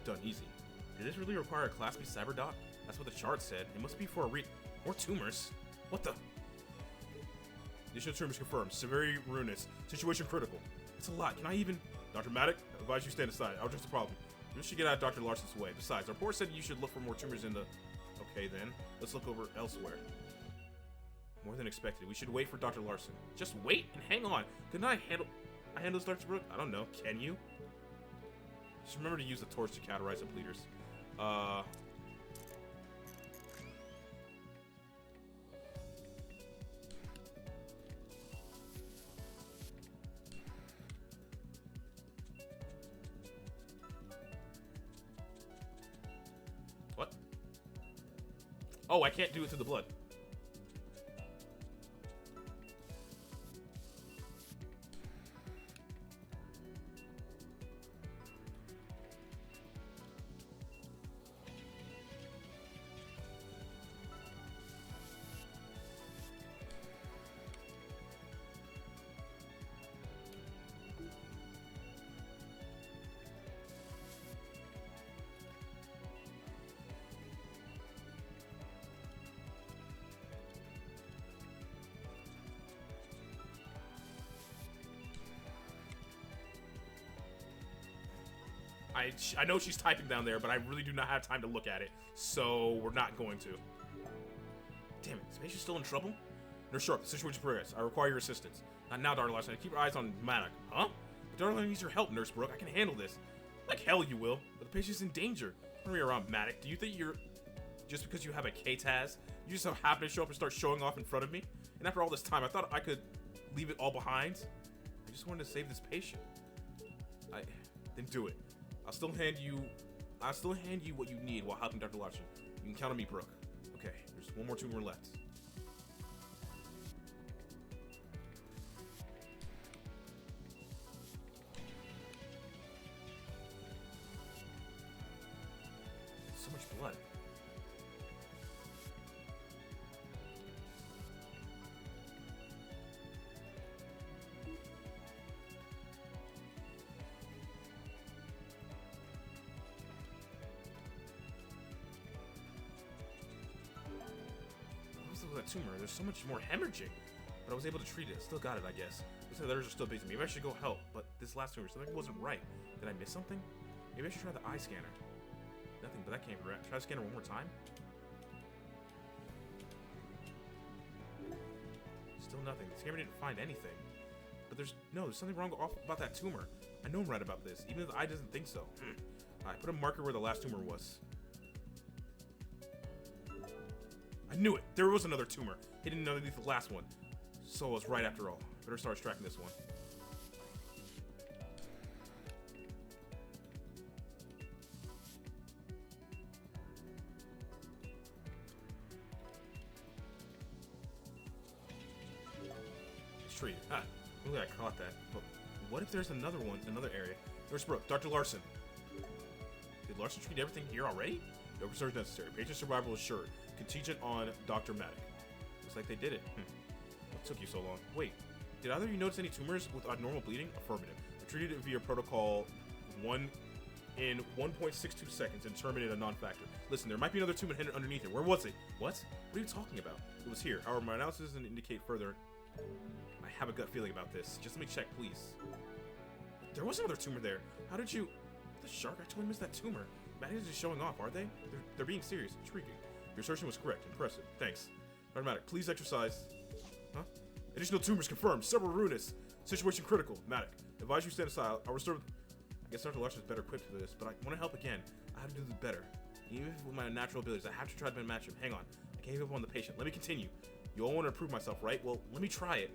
Done easy. Did this really require a Class B Cyberdoc? That's what the chart said. It must be for a more tumors. What the? Additional tumors confirmed. Severity ruinous. Situation critical. It's a lot. Can I even... Dr. Maddox, I advise you stand aside. I'll address the problem. You should get out of Dr. Larson's way. Besides, our report said you should look for more tumors in the... Okay, then. Let's look over elsewhere. More than expected. We should wait for Dr. Larson. Just wait and hang on. Couldn't I handle this, Dr. Brooke? I don't know. Can you? Just remember to use the torch to cauterize the bleeders. What? Oh, I can't do it to the blood. I know she's typing down there, but I really do not have time to look at it, so we're not going to. Damn it, is Maisha still in trouble? Nurse Sharp, the situation progress. I require your assistance. Not now, Dr. Larson. Keep your eyes on Maddox. Huh? But Dr. needs your help, Nurse Brooke. I can handle this. Like hell you will, but the patient's in danger. Turn me around, Maddox. Do you think you're... Just because you have a K-Taz, you just so happen to show up and start showing off in front of me? And after all this time, I thought I could leave it all behind? I just wanted to save this patient. Then do it. I'll still hand you what you need while helping Dr. Larson. You can count on me, Brooke. Okay, there's one more tumor left. So much blood. Look at that tumor. There's so much more hemorrhaging. But I was able to treat it. Still got it, I guess. Looks like the others are still busy. Maybe I should go help. But this last tumor, something wasn't right. Did I miss something? Maybe I should try the eye scanner. Nothing, but that can't be right. Try the scanner one more time. Still nothing. The scanner didn't find anything. But there's something wrong about that tumor. I know I'm right about this, even if the eye doesn't think so. Alright, put a marker where the last tumor was. I knew it! There was another tumor hidden underneath the last one. So I was right after all. Better start extracting this one. It's treated. Ah, look like I caught that. But what if there's another one, another area? Nurse Brooke, Dr. Larson. Did Larson treat everything here already? No research necessary. Patient survival assured. Contingent on Dr. Maddock. Looks like they did it. What took you so long? Wait, did either of you notice any tumors with abnormal bleeding? Affirmative. I treated it via protocol 1 in 1.62 seconds and terminated a non-factor. Listen, there might be another tumor hidden underneath it. Where was it? What? What are you talking about? It was here. However, my analysis doesn't indicate further. I have a gut feeling about this. Just let me check, please. There was another tumor there. How did you... The shark? I totally missed that tumor. Maddox is just showing off, are they? They're being serious. Intriguing. Your assertion was correct. Impressive. Thanks. Dr. Maddox, please exercise. Huh? Additional tumors confirmed. Several ruinous. Situation critical. Maddox, advise you stand aside. I'll restore... I guess Dr. Larson is better equipped for this, but I want to help again. I have to do this better. Even if with my natural abilities, I have to try to match him. Hang on. I can't give up on the patient. Let me continue. You all want to improve myself, right? Well, let me try it.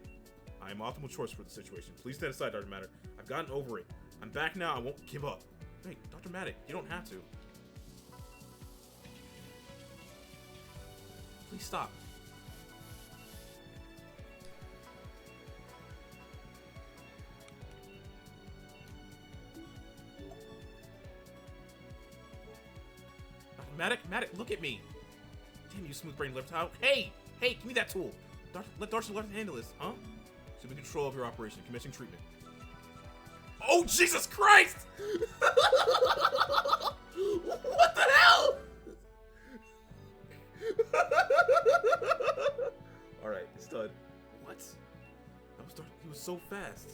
I am optimal choice for the situation. Please stand aside, Dr. Maddox. I've gotten over it. I'm back now. I won't give up. Wait, Dr. Maddox, you don't have to. Please stop. Maddox, look at me. Damn you, smooth brain reptile. Hey, give me that tool. Let Darcy Larson handle this, huh? So we can control of your operation, commencing treatment. Oh, Jesus Christ! What the hell? Alright, it's done. What? He was so fast.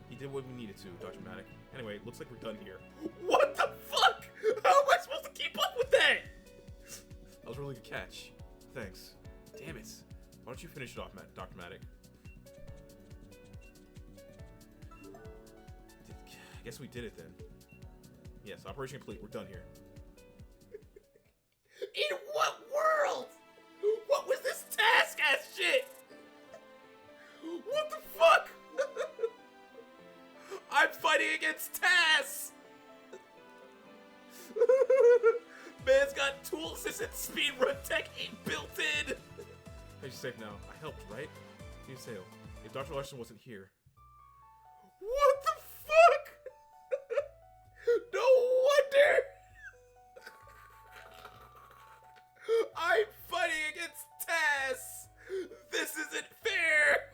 He did what we needed to, Dr. Maddox. Anyway, looks like we're done here. What the fuck? How am I supposed to keep up with that? That was a really good catch. Thanks. Damn it. Why don't you finish it off, Dr. Maddox? I guess we did it then. Yes, operation complete. We're done here. In what world? What was this task-ass shit? What the fuck? I'm fighting against Taz! Man's got tool assistant speedrun tech built in! You're safe now. I helped, right? You say, if Dr. Larson wasn't here. What the fuck? No wonder! I'm fighting against Taz! This isn't fair!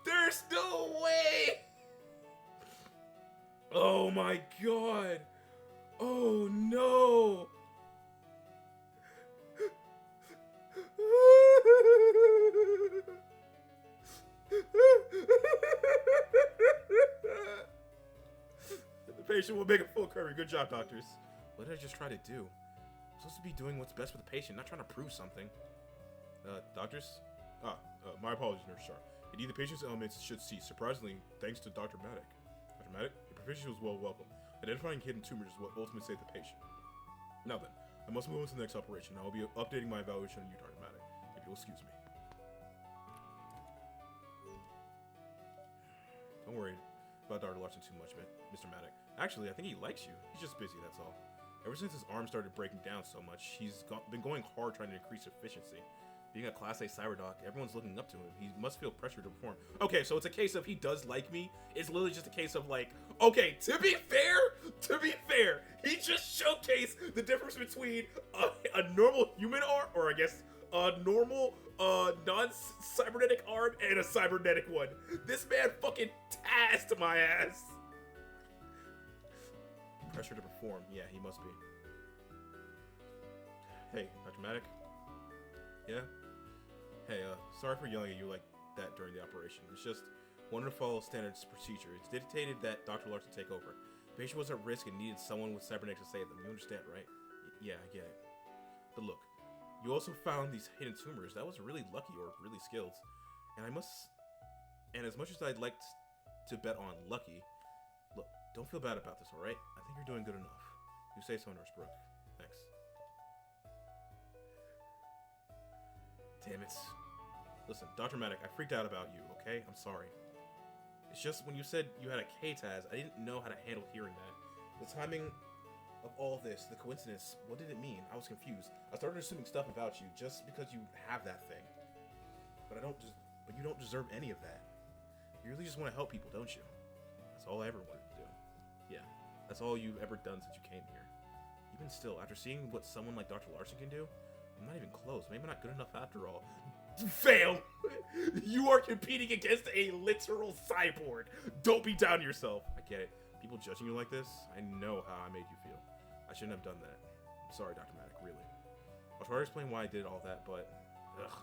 There's no way! Oh my god! Oh no! The patient will make a full recovery. Good job, doctors. What did I just try to do? I'm supposed to be doing what's best for the patient, not trying to prove something. Doctors? My apologies, Nurse Sharp. Indeed, the patient's ailments should cease, surprisingly, thanks to Dr. Maddox. Dr. Maddox, your proficiency was well welcome. Identifying hidden tumors is what ultimately saved the patient. Now then, I must move on to the next operation. I will be updating my evaluation on you, Dr. Maddox. If you'll excuse me. Don't worry about Dr. Larson too much, Mr. Maddox. Actually, I think he likes you. He's just busy, that's all. Ever since his arm started breaking down so much, he's been going hard trying to increase efficiency. Being a Class A cyberdoc, everyone's looking up to him. He must feel pressure to perform. Okay, so it's a case of he does like me. It's literally just a case of like, okay, to be fair, he just showcased the difference between a normal human arm, or I guess a normal non-cybernetic arm and a cybernetic one. This man fucking tasked my ass. Pressure to perform. Yeah, he must be. Hey, Dr. Maddox. Yeah? Hey, sorry for yelling at you like that during the operation. It's just wanted to follow standard procedure. It's dictated that Dr. Larson take over. The patient was at risk and needed someone with cybernetics to save them. You understand, right? Yeah, I get it. But look, you also found these hidden tumors. That was really lucky or really skilled. And as much as I'd like to bet on lucky, look, don't feel bad about this, alright? I think you're doing good enough. You say so, Nurse Brooke. Thanks. Damn it. Listen, Dr. Maddock, I freaked out about you, okay? I'm sorry. It's just when you said you had a K-Taz, I didn't know how to handle hearing that. The timing of all this, the coincidence, what did it mean? I was confused. I started assuming stuff about you just because you have that thing. But you don't deserve any of that. You really just want to help people, don't you? That's all I ever wanted to do. Yeah, that's all you've ever done since you came here. Even still, after seeing what someone like Dr. Larson can do, I'm not even close. Maybe not good enough after all. Fail! You are competing against a literal cyborg. Don't be down on yourself. I get it. People judging you like this, I know how I made you feel. I shouldn't have done that. I'm sorry, Dr. Maddock, really. I'll try to explain why I did all that, but ugh,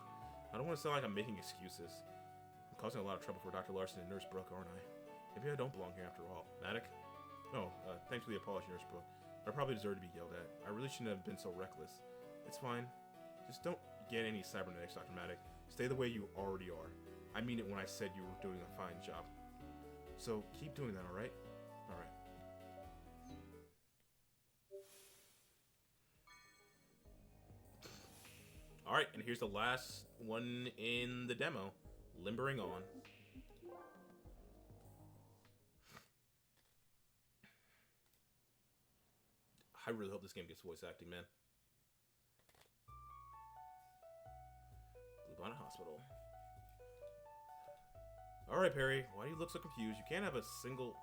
I don't want to sound like I'm making excuses. I'm causing a lot of trouble for Dr. Larson and Nurse Brooke, aren't I? Maybe I don't belong here after all. Maddock? Oh, thanks for the apology, Nurse Brooke. I probably deserve to be yelled at. I really shouldn't have been so reckless. It's fine. Just don't get any cybernetics, Dr. Maddock. Stay the way you already are. I mean it when I said you were doing a fine job. So keep doing that, alright? Alright. Alright, and here's the last one in the demo. Limbering on. I really hope this game gets voice acting, man. Bluebonnet Hospital. Alright, Perry. Why do you look so confused? You can't have a single...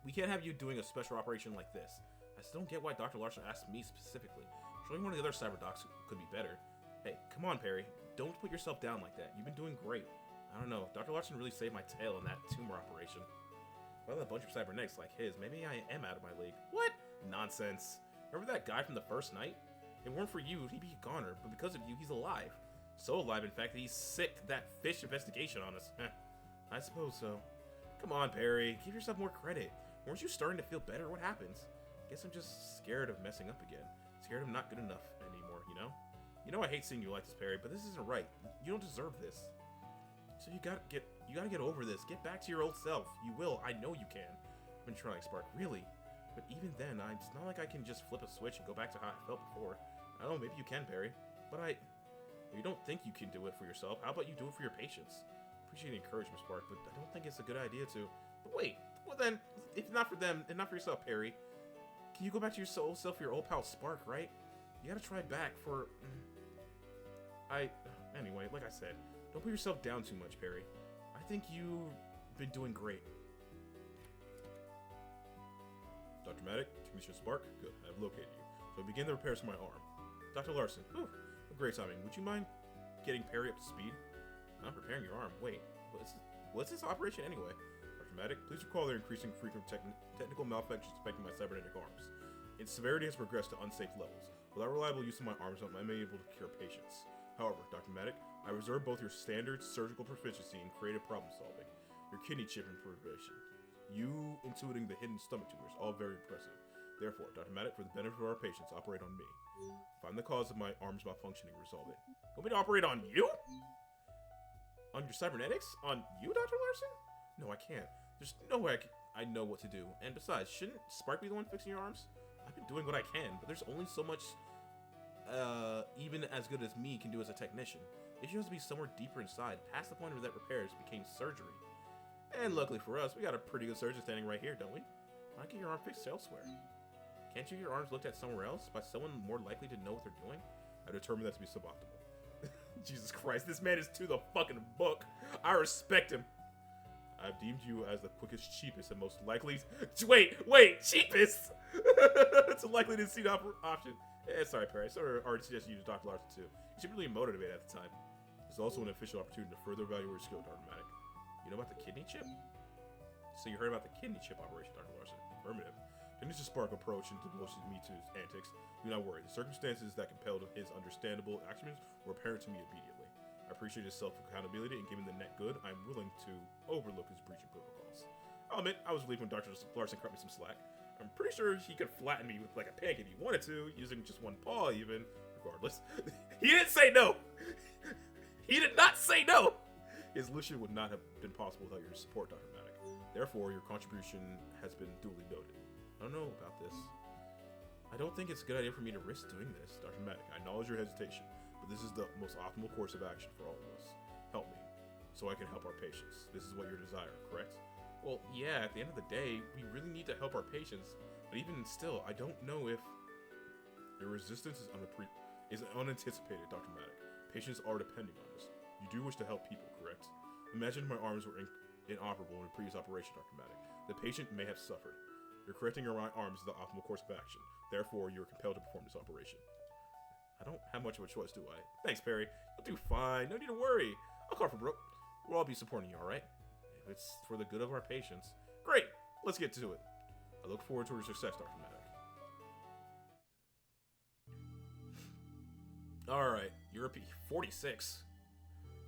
We can't have you doing a special operation like this. I still don't get why Dr. Larson asked me specifically. Surely one of the other cyber docs could be better. Hey, come on, Perry. Don't put yourself down like that. You've been doing great. I don't know. Dr. Larson really saved my tail in that tumor operation. If I had a bunch of cybernetics like his, maybe I am out of my league. What? Nonsense. Remember that guy from the first night? If it weren't for you, he'd be a goner, but because of you, he's alive. So alive, in fact, that he's sicked that fish investigation on us. I suppose so. Come on, Perry. Give yourself more credit. Weren't you starting to feel better? What happens? Guess I'm just scared of messing up again. Scared I'm not good enough anymore, you know? You know I hate seeing you like this, Perry, but this isn't right. You don't deserve this. So you gotta get over this. Get back to your old self. You will. I know you can. I've been trying, Spark. Really. But even then, it's not like I can just flip a switch and go back to how I felt before. I don't know, maybe you can, Perry. But if you don't think you can do it for yourself, how about you do it for your patients? Appreciate the encouragement, Spark, but I don't think it's a good idea to. But wait, well then, if not for them, and not for yourself, Perry, can you go back to your old self for your old pal Spark, right? You gotta try back for... Anyway, like I said, don't put yourself down too much, Perry. I think you've been doing great. Dr. Maddock, Commissioner Spark, good, I've located you. So begin the repairs to my arm. Dr. Larson, whew, a great timing. Would you mind getting Perry up to speed? I'm repairing your arm. Wait, what's this operation anyway? Dr. Maddock, please recall the increasing frequent technical malfunctions affecting my cybernetic arms. Its severity has progressed to unsafe levels. Without reliable use of my arms, I'm unable to cure patients. However, Dr. Maddock, I reserve both your standard surgical proficiency and creative problem solving, your kidney chip improvisation, you intuiting the hidden stomach tumors, all very impressive. Therefore, Dr. Maddock, for the benefit of our patients, operate on me. Find the cause of my arms malfunctioning, resolve it. Want me to operate on you? On your cybernetics? On you, Dr. Larson? No, I can't. There's no way I know what to do. And besides, shouldn't Spark be the one fixing your arms? I've been doing what I can, but there's only so much even as good as me can do as a technician. The issue has to be somewhere deeper inside, past the point where that repairs became surgery. And luckily for us, we got a pretty good surgeon standing right here, don't we? Why not get your arm fixed elsewhere? Can't you get your arms looked at somewhere else, by someone more likely to know what they're doing? I determined that to be suboptimal. Jesus Christ, this man is to the fucking book. I respect him. I've deemed you as the quickest, cheapest, and most likely... Wait, cheapest? It's a likely to see the option. Sorry, Perry. I already suggested you to Dr. Larson, too. You seemed really motivated at the time. There's also an official opportunity to further evaluate your skill, Dr. Maddock. You know about the kidney chip? So you heard about the kidney chip operation, Dr. Larson. Affirmative. Mr. Spark approached and devoted me to his antics. Do not worry, the circumstances that compelled his understandable actions were apparent to me immediately. I appreciate his self-accountability, and given the net good, I'm willing to overlook his breaching protocols. I'll admit, I was relieved when Dr. Larson cut me some slack. I'm pretty sure he could flatten me with like a pancake if he wanted to, using just one paw even. Regardless, he didn't say no! He did not say no! His solution would not have been possible without your support, Dr. Matic. Therefore, your contribution has been duly noted. I don't know about this. I don't think it's a good idea for me to risk doing this, Dr. Matic. I acknowledge your hesitation, but this is the most optimal course of action for all of us. Help me, so I can help our patients. This is what your desire, correct? Well, yeah, at the end of the day, we really need to help our patients, but even still, I don't know if your resistance is unanticipated, Dr. Matic. Patients are depending on us. You do wish to help people, correct? Imagine my arms were inoperable in a previous operation, Dr. Matic. The patient may have suffered. You're correcting your arms is the optimal course of action. Therefore, you are compelled to perform this operation. I don't have much of a choice, do I? Thanks, Perry. You'll do fine. No need to worry. I'll call for Brooke. We'll all be supporting you, alright? If it's for the good of our patients. Great! Let's get to it. I look forward to your success, Dr. Matic. Alright, you're a 46.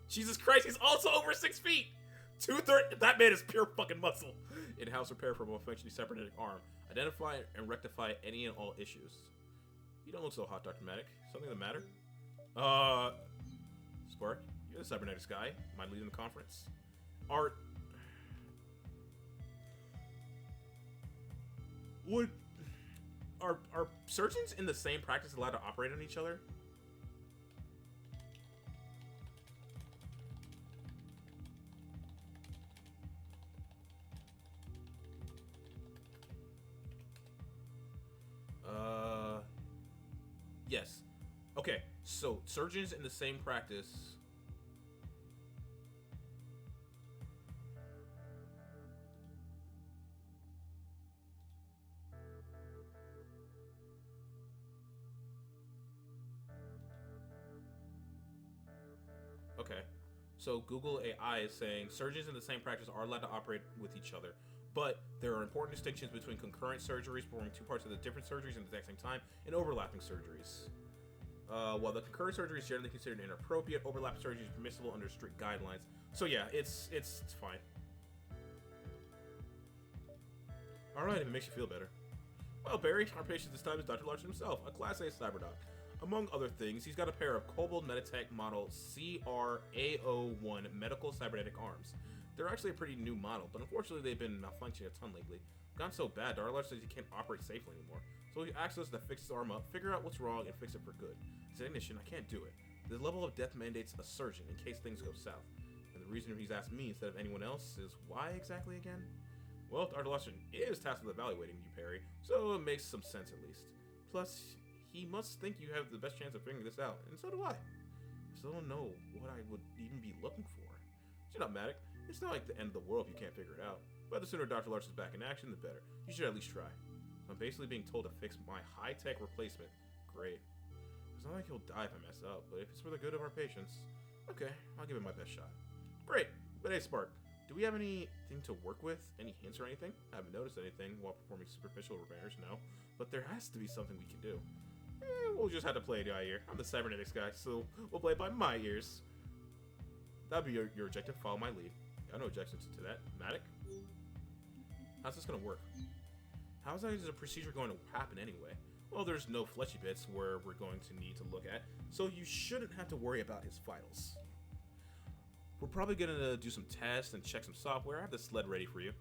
Jesus Christ, he's also over 6 feet! 2/3, that man is pure fucking muscle. In-house repair for a malfunctioning cybernetic arm. Identify and rectify any and all issues. You don't look so hot, Dr. Matic. Something the matter? Spark, you're the cybernetics guy. Mind leading the conference? Are surgeons in the same practice allowed to operate on each other? Yes. Okay, so surgeons in the same practice. Okay, so Google AI is saying surgeons in the same practice are allowed to operate with each other, but there are important distinctions between concurrent surgeries performing two parts of the different surgeries at the exact same time and overlapping surgeries. While the concurrent surgery is generally considered inappropriate, overlapping surgery is permissible under strict guidelines. So yeah, it's fine. Alright, if it makes you feel better. Well, Barry, our patient this time is Dr. Larson himself, a Class A cyberdoc. Among other things, he's got a pair of Kobold Meditech model CRA01 medical cybernetic arms. They're actually a pretty new model, but unfortunately they've been malfunctioning a ton lately. Gone so bad, Dr. Larson says he can't operate safely anymore. So he asks us to fix his arm up, figure out what's wrong, and fix it for good. As a technician, I can't do it. The level of death mandates a surgeon in case things go south. And the reason he's asked me instead of anyone else is why exactly again? Well, Dr. Larson is tasked with evaluating you, Perry, so it makes some sense at least. Plus, he must think you have the best chance of figuring this out, and so do I. I still don't know what I would even be looking for. Shut up, Matic. It's not like the end of the world if you can't figure it out. But the sooner Dr. Larson's back in action, the better. You should at least try. I'm basically being told to fix my high-tech replacement. Great. It's not like he'll die if I mess up, but if it's for the good of our patients, okay, I'll give it my best shot. Great. But hey, Spark, do we have anything to work with? Any hints or anything? I haven't noticed anything while performing superficial repairs, no. But there has to be something we can do. We'll just have to play it by ear. I'm the cybernetics guy, so we'll play it by my ears. That'll be your objective. Follow my lead. Got no objections to that. Matic? How's this gonna work? How's that as a procedure going to happen anyway? Well, there's no fleshy bits where we're going to need to look at, so you shouldn't have to worry about his vitals. We're probably gonna do some tests and check some software. I have the sled ready for you.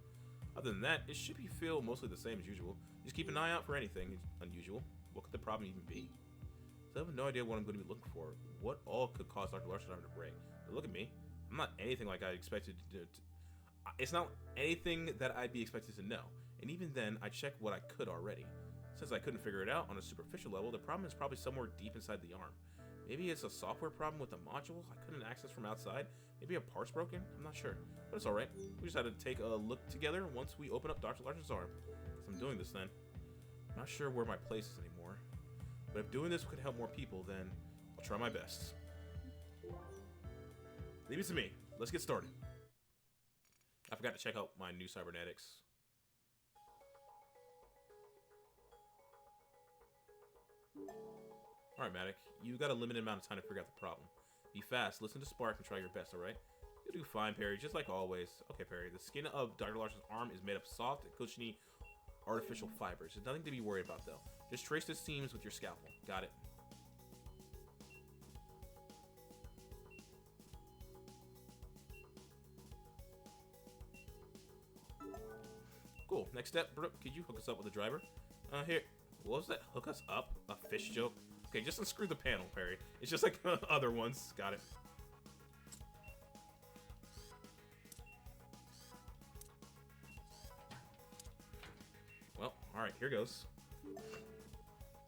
Other than that, it should feel mostly the same as usual. Just keep an eye out for anything unusual. What could the problem even be? So I have no idea what I'm going to be looking for. What all could cause Dr. Larson to break? But look at me. I'm not anything like I expected to do. It's not anything that I'd be expected to know. And even then, I checked what I could already. Since I couldn't figure it out on a superficial level, the problem is probably somewhere deep inside the arm. Maybe it's a software problem with the module I couldn't access from outside. Maybe a part's broken. I'm not sure. But it's alright. We just had to take a look together once we open up Dr. Larson's arm. Guess I'm doing this then. I'm not sure where my place is anymore. But if doing this could help more people, then I'll try my best. Leave it to me. Let's get started. I forgot to check out my new cybernetics. Alright, Matic. You got a limited amount of time to figure out the problem. Be fast, listen to Spark, and try your best, alright? You'll do fine, Perry, just like always. Okay, Perry, the skin of Dr. Larson's arm is made of soft and cushiony artificial fibers. There's nothing to be worried about, though. Just trace the seams with your scalpel. Got it. Cool. Next step, Brooke, could you hook us up with a driver? Here. What was that? Hook us up? A fish joke? Okay, just unscrew the panel, Perry. It's just like other ones. Got it. Well, alright, here goes.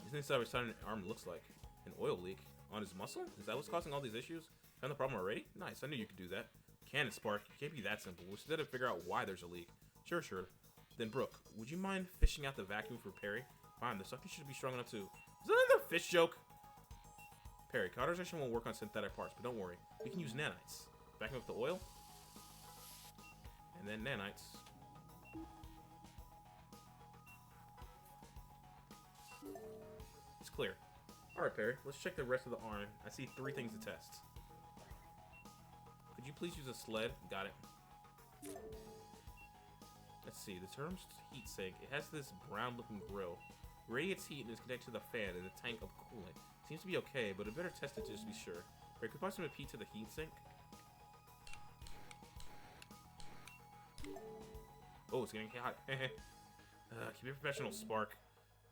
Isn't this how his arm looks like? An oil leak on his muscle? Is that what's causing all these issues? Found the problem already? Nice, I knew you could do that. Can it, Spark? It can't be that simple. We still have to figure out why there's a leak. Sure. Then, Brooke, would you mind fishing out the vacuum for Perry? Fine, the suction should be strong enough too. Is that another fish joke? Perry, cauterization won't work on synthetic parts, but don't worry. We can use nanites. Vacuum up the oil. And then nanites. It's clear. Alright, Perry, let's check the rest of the arm. I see 3 things to test. Could you please use a sled? Got it. Let's see, the term's heat sink. It has this brown-looking grill. Radiates heat and is connected to the fan in the tank of coolant. Seems to be okay, but I better test it just to be sure. Perry, could you possibly repeat to the heat sink? Oh, it's getting hot. Keep it professional, Spark.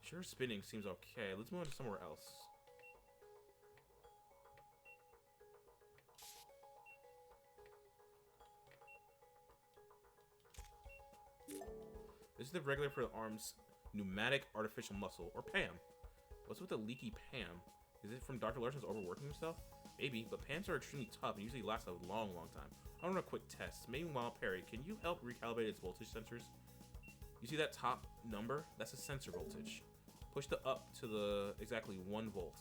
Sure, spinning seems okay. Let's move on to somewhere else. This is the regulator for the arm's pneumatic artificial muscle, or PAM. What's with the leaky PAM? Is it from Dr. Larson's overworking himself? Maybe, but PAMs are extremely tough and usually last a long time. I want to quick test. Meanwhile, Perry, can you help recalibrate its voltage sensors? You see that top number? That's a sensor voltage. Push the up to the exactly 1 volt.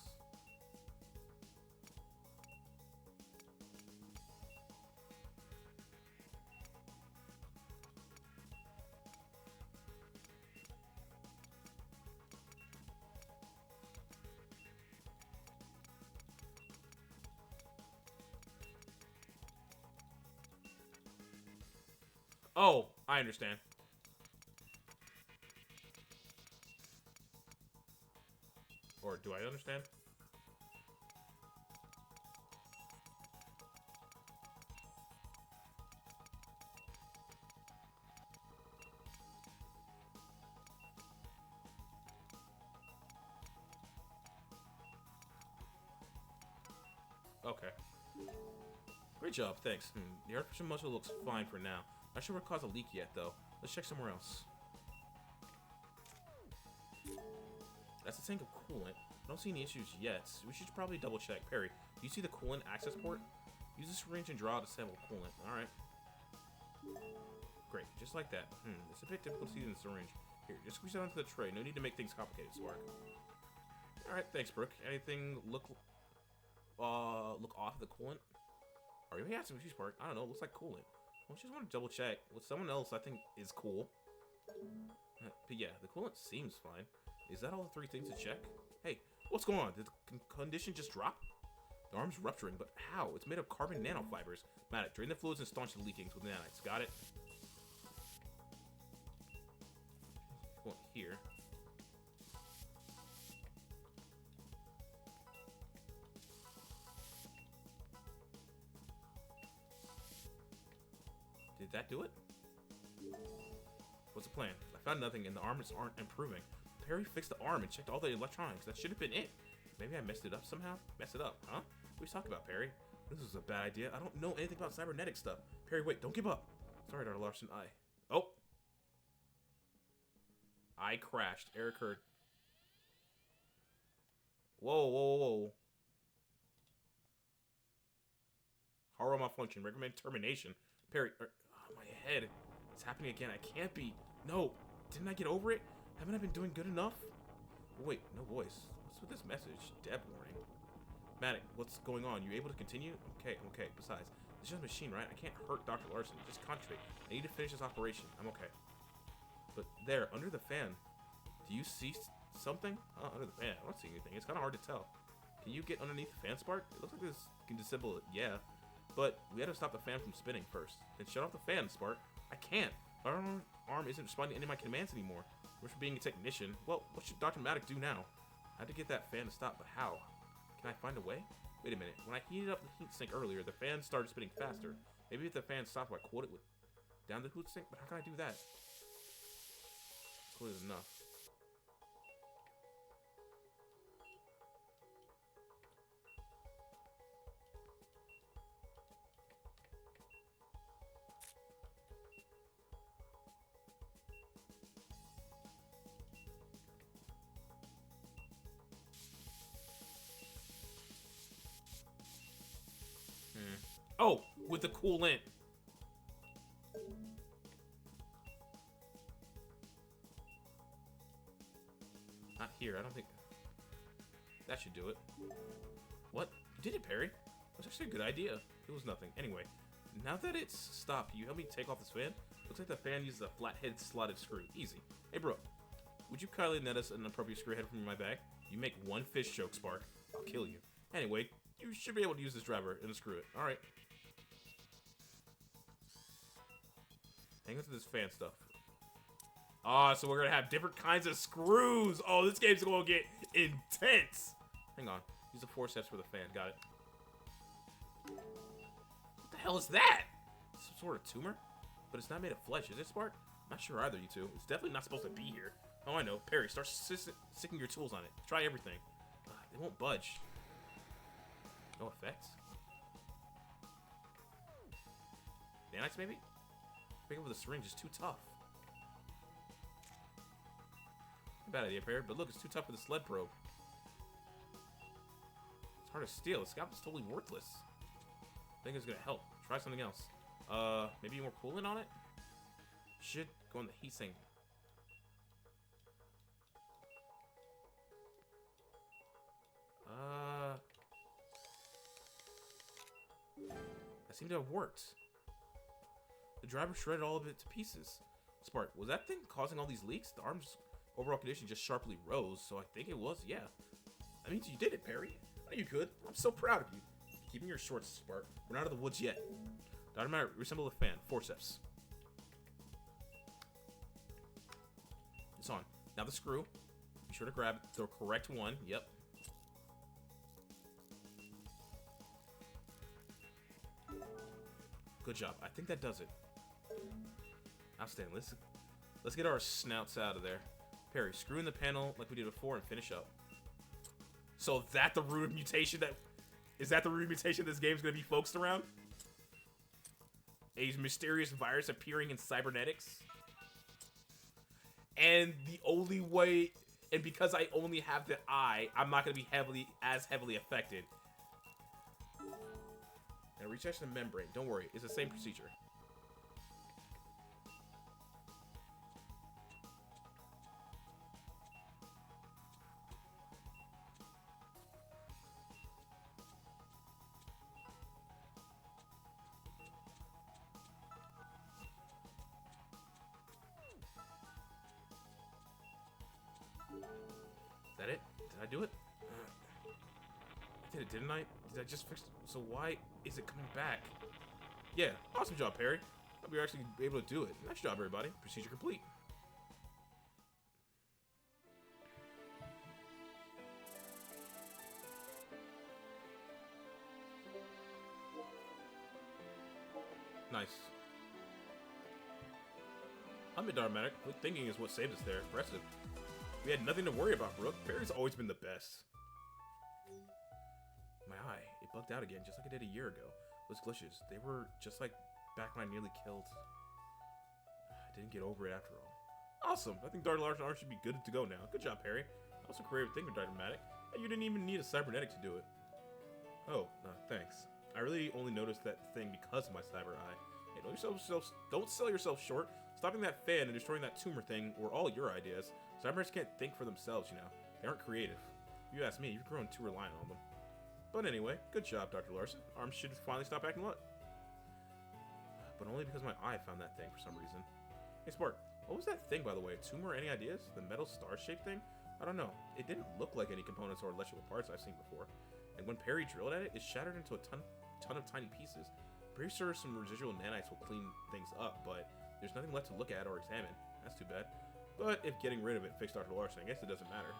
Oh, I understand. Or do I understand? Okay. Great job, thanks. The artificial muscle looks fine for now. Not sure what caused a leak yet, though. Let's check somewhere else. That's the tank of coolant. I don't see any issues yet. We should probably double check. Perry, do you see the coolant access port? Use the syringe and draw to sample coolant. Alright. Great, just like that. It's a bit difficult to see in the syringe. Here, just squeeze it onto the tray. No need to make things complicated, Spark. Alright, thanks, Brooke. Anything look off the coolant? Are you asking me, Spark? I don't know, it looks like coolant. Well, just want to double check with someone else I think is cool. But yeah, the coolant seems fine. Is that all the 3 things to check? Hey, what's going on? Did the condition just drop? The arm's rupturing, but how? It's made of carbon nanofibers. Matt, drain the fluids and staunch the leakings with nanites. Got it? Well, here. Did that do it? What's the plan? I found nothing and the arms aren't improving. Perry fixed the arm and checked all the electronics. That should have been it. Maybe I messed it up somehow? Messed it up, huh? What are you talking about, Perry? This is a bad idea. I don't know anything about cybernetic stuff. Perry, wait, don't give up. Sorry, Dr. Larson, Oh! I crashed. Error occurred. Whoa. Horror malfunction. Recommend termination. Perry, my head. It's happening again. I can't be. No. Didn't I get over it? Haven't I been doing good enough? Wait, no voice. What's with this message? Deb warning. Matic, what's going on? You able to continue? I'm okay. Besides, this is just a machine, right? I can't hurt Dr. Larson. Just concentrate. I need to finish this operation. I'm okay. But there, under the fan, do you see something? Under the fan. I don't see anything. It's kind of hard to tell. Can you get underneath the fan, Spark? It looks like this can disable it. Yeah. But we had to stop the fan from spinning first. Then shut off the fan, Spark. I can't. My arm isn't responding to any of my commands anymore. Which, for being a technician, well, what should Dr. Matic do now? I had to get that fan to stop, but how? Can I find a way? Wait a minute. When I heated up the heat sink earlier, the fan started spinning faster. Maybe if the fan stopped, I quote it would down the heat sink. But how can I do that? Clearly enough. Oh, with the coolant. Not here. I don't think that should do it. What? You did it, Perry. That's actually a good idea. It was nothing. Anyway, now that it's stopped, can you help me take off this fan? Looks like the fan uses a flathead slotted screw. Easy. Hey, bro. Would you kindly net us an appropriate screw head from my bag? You make one fish choke, Spark. I'll kill you. Anyway, you should be able to use this driver and screw it. Alright. Hang on to this fan stuff. Ah, so we're gonna have different kinds of screws. Oh, this game's gonna get intense. Hang on. Use the forceps for the fan. Got it. What the hell is that? Some sort of tumor? But it's not made of flesh, is it, Spark? I'm not sure either, you two. It's definitely not supposed to be here. Oh, I know. Perry, start sticking your tools on it. Try everything. They won't budge. No effects? Nanites, maybe? Picking up with a syringe is too tough. Bad idea, Perry, but look, it's too tough for the sled probe. It's hard to steal. The scalpel's totally worthless. I think it's gonna help. Try something else. Maybe more coolant on it? Should go in the heatsink. That seemed to have worked. The driver shredded all of it to pieces. Spark, was that thing causing all these leaks? The arm's overall condition just sharply rose, so I think it was, yeah. That means you did it, Perry. I know you could. I'm so proud of you. Keeping your shorts, Spark. We're not out of the woods yet. Dr. Matter, reassemble the fan. Forceps. It's on. Now the screw. Be sure to grab the correct one. Yep. Good job. I think that does it. Outstanding. Let's get our snouts out of there. Perry, screw in the panel like we did before and finish up. So that the root of mutation is that the root of mutation this game's gonna be focused around? A mysterious virus appearing in cybernetics? And the only way, and because I only have the eye, I'm not gonna be as heavily affected. Now reattach the membrane. Don't worry, it's the same procedure. Is that it? Did I do it? I did it, didn't I? Did I just fix it? So why is it coming back? Yeah, awesome job, Perry. Hope you're actually able to do it. Nice job, everybody. Procedure complete. Nice. I'm a Dharmatic. Good thinking is what saved us there. Impressive. We had nothing to worry about, Brooke. Perry's always been the best. My eye. It bugged out again, just like it did a year ago. Those glitches, they were just like back when I nearly killed. I didn't get over it after all. Awesome. I think Dr. Larson should be good to go now. Good job, Perry. Also creative thinker, Dharmatic. You didn't even need a cybernetic to do it. Oh, thanks. I really only noticed that thing because of my cyber eye. Hey, don't sell yourself short. Stopping that fan and destroying that tumor thing were all your ideas. Cybernetics can't think for themselves, you know. They aren't creative. If you ask me, you've grown too reliant on them. But anyway, good job, Dr. Larson. Arms should finally stop acting up. But only because my eye found that thing for some reason. Hey, Spark, what was that thing, by the way? A tumor? Any ideas? The metal star-shaped thing? I don't know. It didn't look like any components or electrical parts I've seen before. And when Perry drilled at it, it shattered into a ton of tiny pieces. I'm pretty sure some residual nanites will clean things up, but there's nothing left to look at or examine. That's too bad. But if getting rid of it fixed Dr. Larson, I guess it doesn't matter.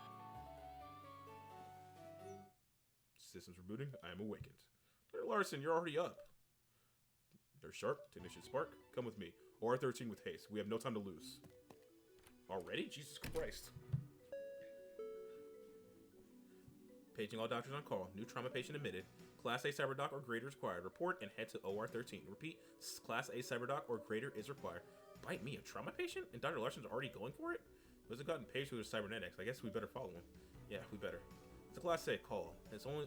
Systems rebooting. I am awakened. Dr. Larson, you're already up. Nurse Sharp, Technician Spark, come with me. OR-13 with haste. We have no time to lose. Already? Jesus Christ. Paging all doctors on call. New trauma patient admitted. Class A cyberdoc or greater is required. Report and head to OR-13. Repeat, Class A cyberdoc or greater is required. Bite me, a trauma patient? And Dr. Larson's already going for it? He hasn't gotten paged with his cybernetics. I guess we better follow him. Yeah, we better. It's a Class A call.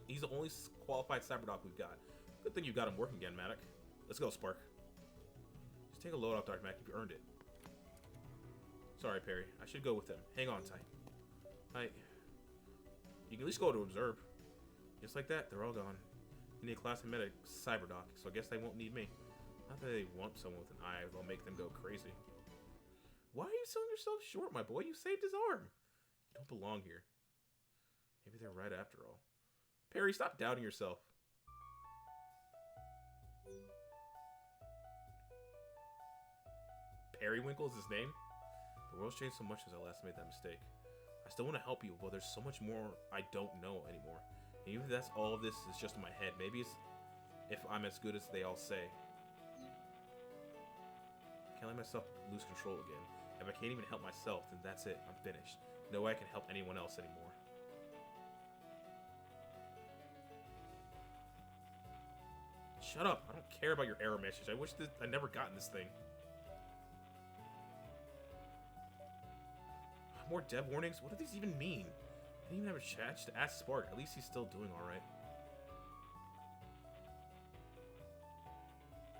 He's the only qualified cyberdoc we've got. Good thing you got him working again, Maddox. Let's go, Spark. Just take a load off, Dr. Mack. You've earned it. Sorry, Perry. I should go with them. Hang on tight. You can at least go to observe. Just like that, they're all gone. You need a class of medic cyberdoc, so I guess they won't need me. Not that they want someone with an eye, that'll make them go crazy. Why are you selling yourself short, my boy? You saved his arm. You don't belong here. Maybe they're right after all. Perry, stop doubting yourself. Periwinkle is his name? The world's changed so much since I last made that mistake. I still want to help you, but there's so much more I don't know anymore. And even if that's all of this is just in my head, maybe it's if I'm as good as they all say. I can't let myself lose control again. If I can't even help myself, then that's it. I'm finished. No way I can help anyone else anymore. Shut up. I don't care about your error message. I wish I'd never gotten this thing. More dev warnings? What do these even mean? I didn't even have a chance to ask Spark. At least he's still doing alright.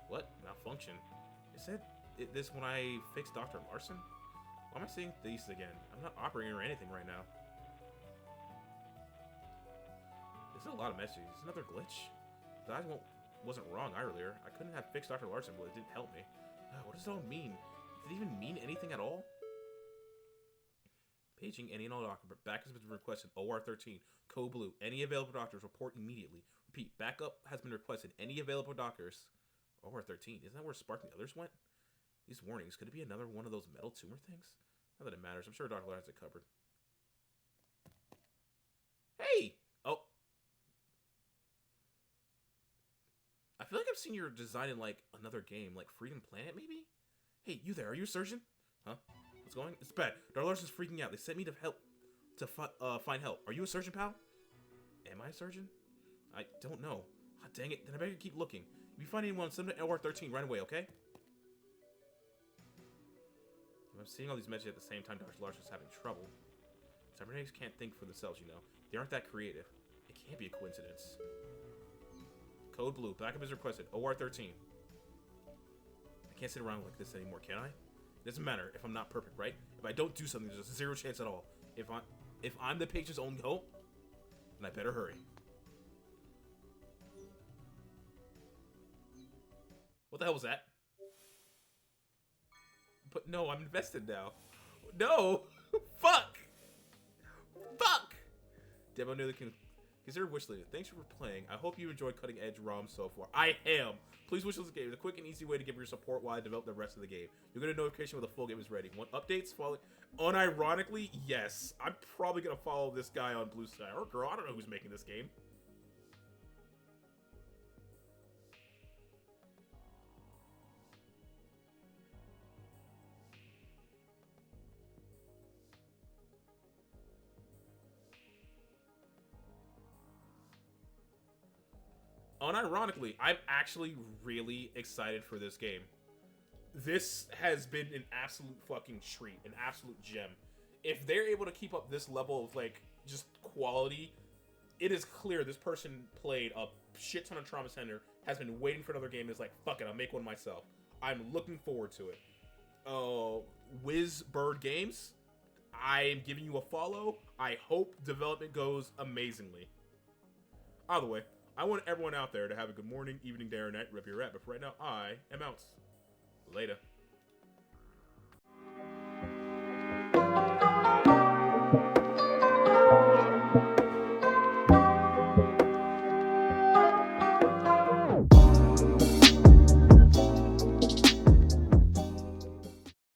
What? Malfunction? It said this when I fixed Dr. Larson? Why am I seeing these again? I'm not operating or anything right now. This is a lot of messages. It's another glitch. The guy wasn't wrong earlier. I couldn't have fixed Dr. Larson, but it didn't help me. What does it all mean? Did it even mean anything at all? Paging any and all doctor, but backup has been requested. OR-13. Code Blue. Any available doctors report immediately. Repeat. Backup has been requested. Any available doctors. OR-13. Isn't that where Spark and the others went? These warnings. Could it be another one of those metal tumor things? Not that it matters. I'm sure Dr. Larson has it covered. Hey! Oh. I feel like I've seen your design in, like, another game. Like Freedom Planet, maybe? Hey, you there. Are you a surgeon? Huh? What's going? It's bad. Dr. Larson's freaking out. They sent me to help, find help. Are you a surgeon, pal? Am I a surgeon? I don't know. Oh, dang it. Then I better keep looking. If you find anyone, send them to OR-13 right away, okay? I'm seeing all these messages at the same time. Dr. Larson's having trouble. Cybernetics can't think for themselves, you know. They aren't that creative. It can't be a coincidence. Code Blue. Backup is requested. OR-13. I can't sit around like this anymore, can I? It doesn't matter if I'm not perfect, right? If I don't do something, there's a 0 chance at all. If I'm the patient's only hope, then I better hurry. What the hell was that? But no, I'm invested now. No! Fuck! Fuck! Demo nearly can consider wish later. Thanks for playing. I hope you enjoyed cutting edge ROM so far. I am. Please wish this game. It's a quick and easy way to give your support while I develop the rest of the game. You'll get a notification when the full game is ready. Want updates? Follow. Unironically, yes. I'm probably gonna follow this guy on Blue Sky or girl. I don't know who's making this game. Unironically, I'm actually really excited for this game. This has been an absolute fucking treat, an absolute gem. If they're able to keep up this level of, like, just quality, it is clear this person played a shit ton of Trauma Center, has been waiting for another game, is like, fuck it, I'll make one myself. I'm looking forward to it. Whizbird Games, I am giving you a follow. I hope development goes amazingly. Either way, I want everyone out there to have a good morning, evening, day, or night, wherever you're at. But for right now, I am out. Later.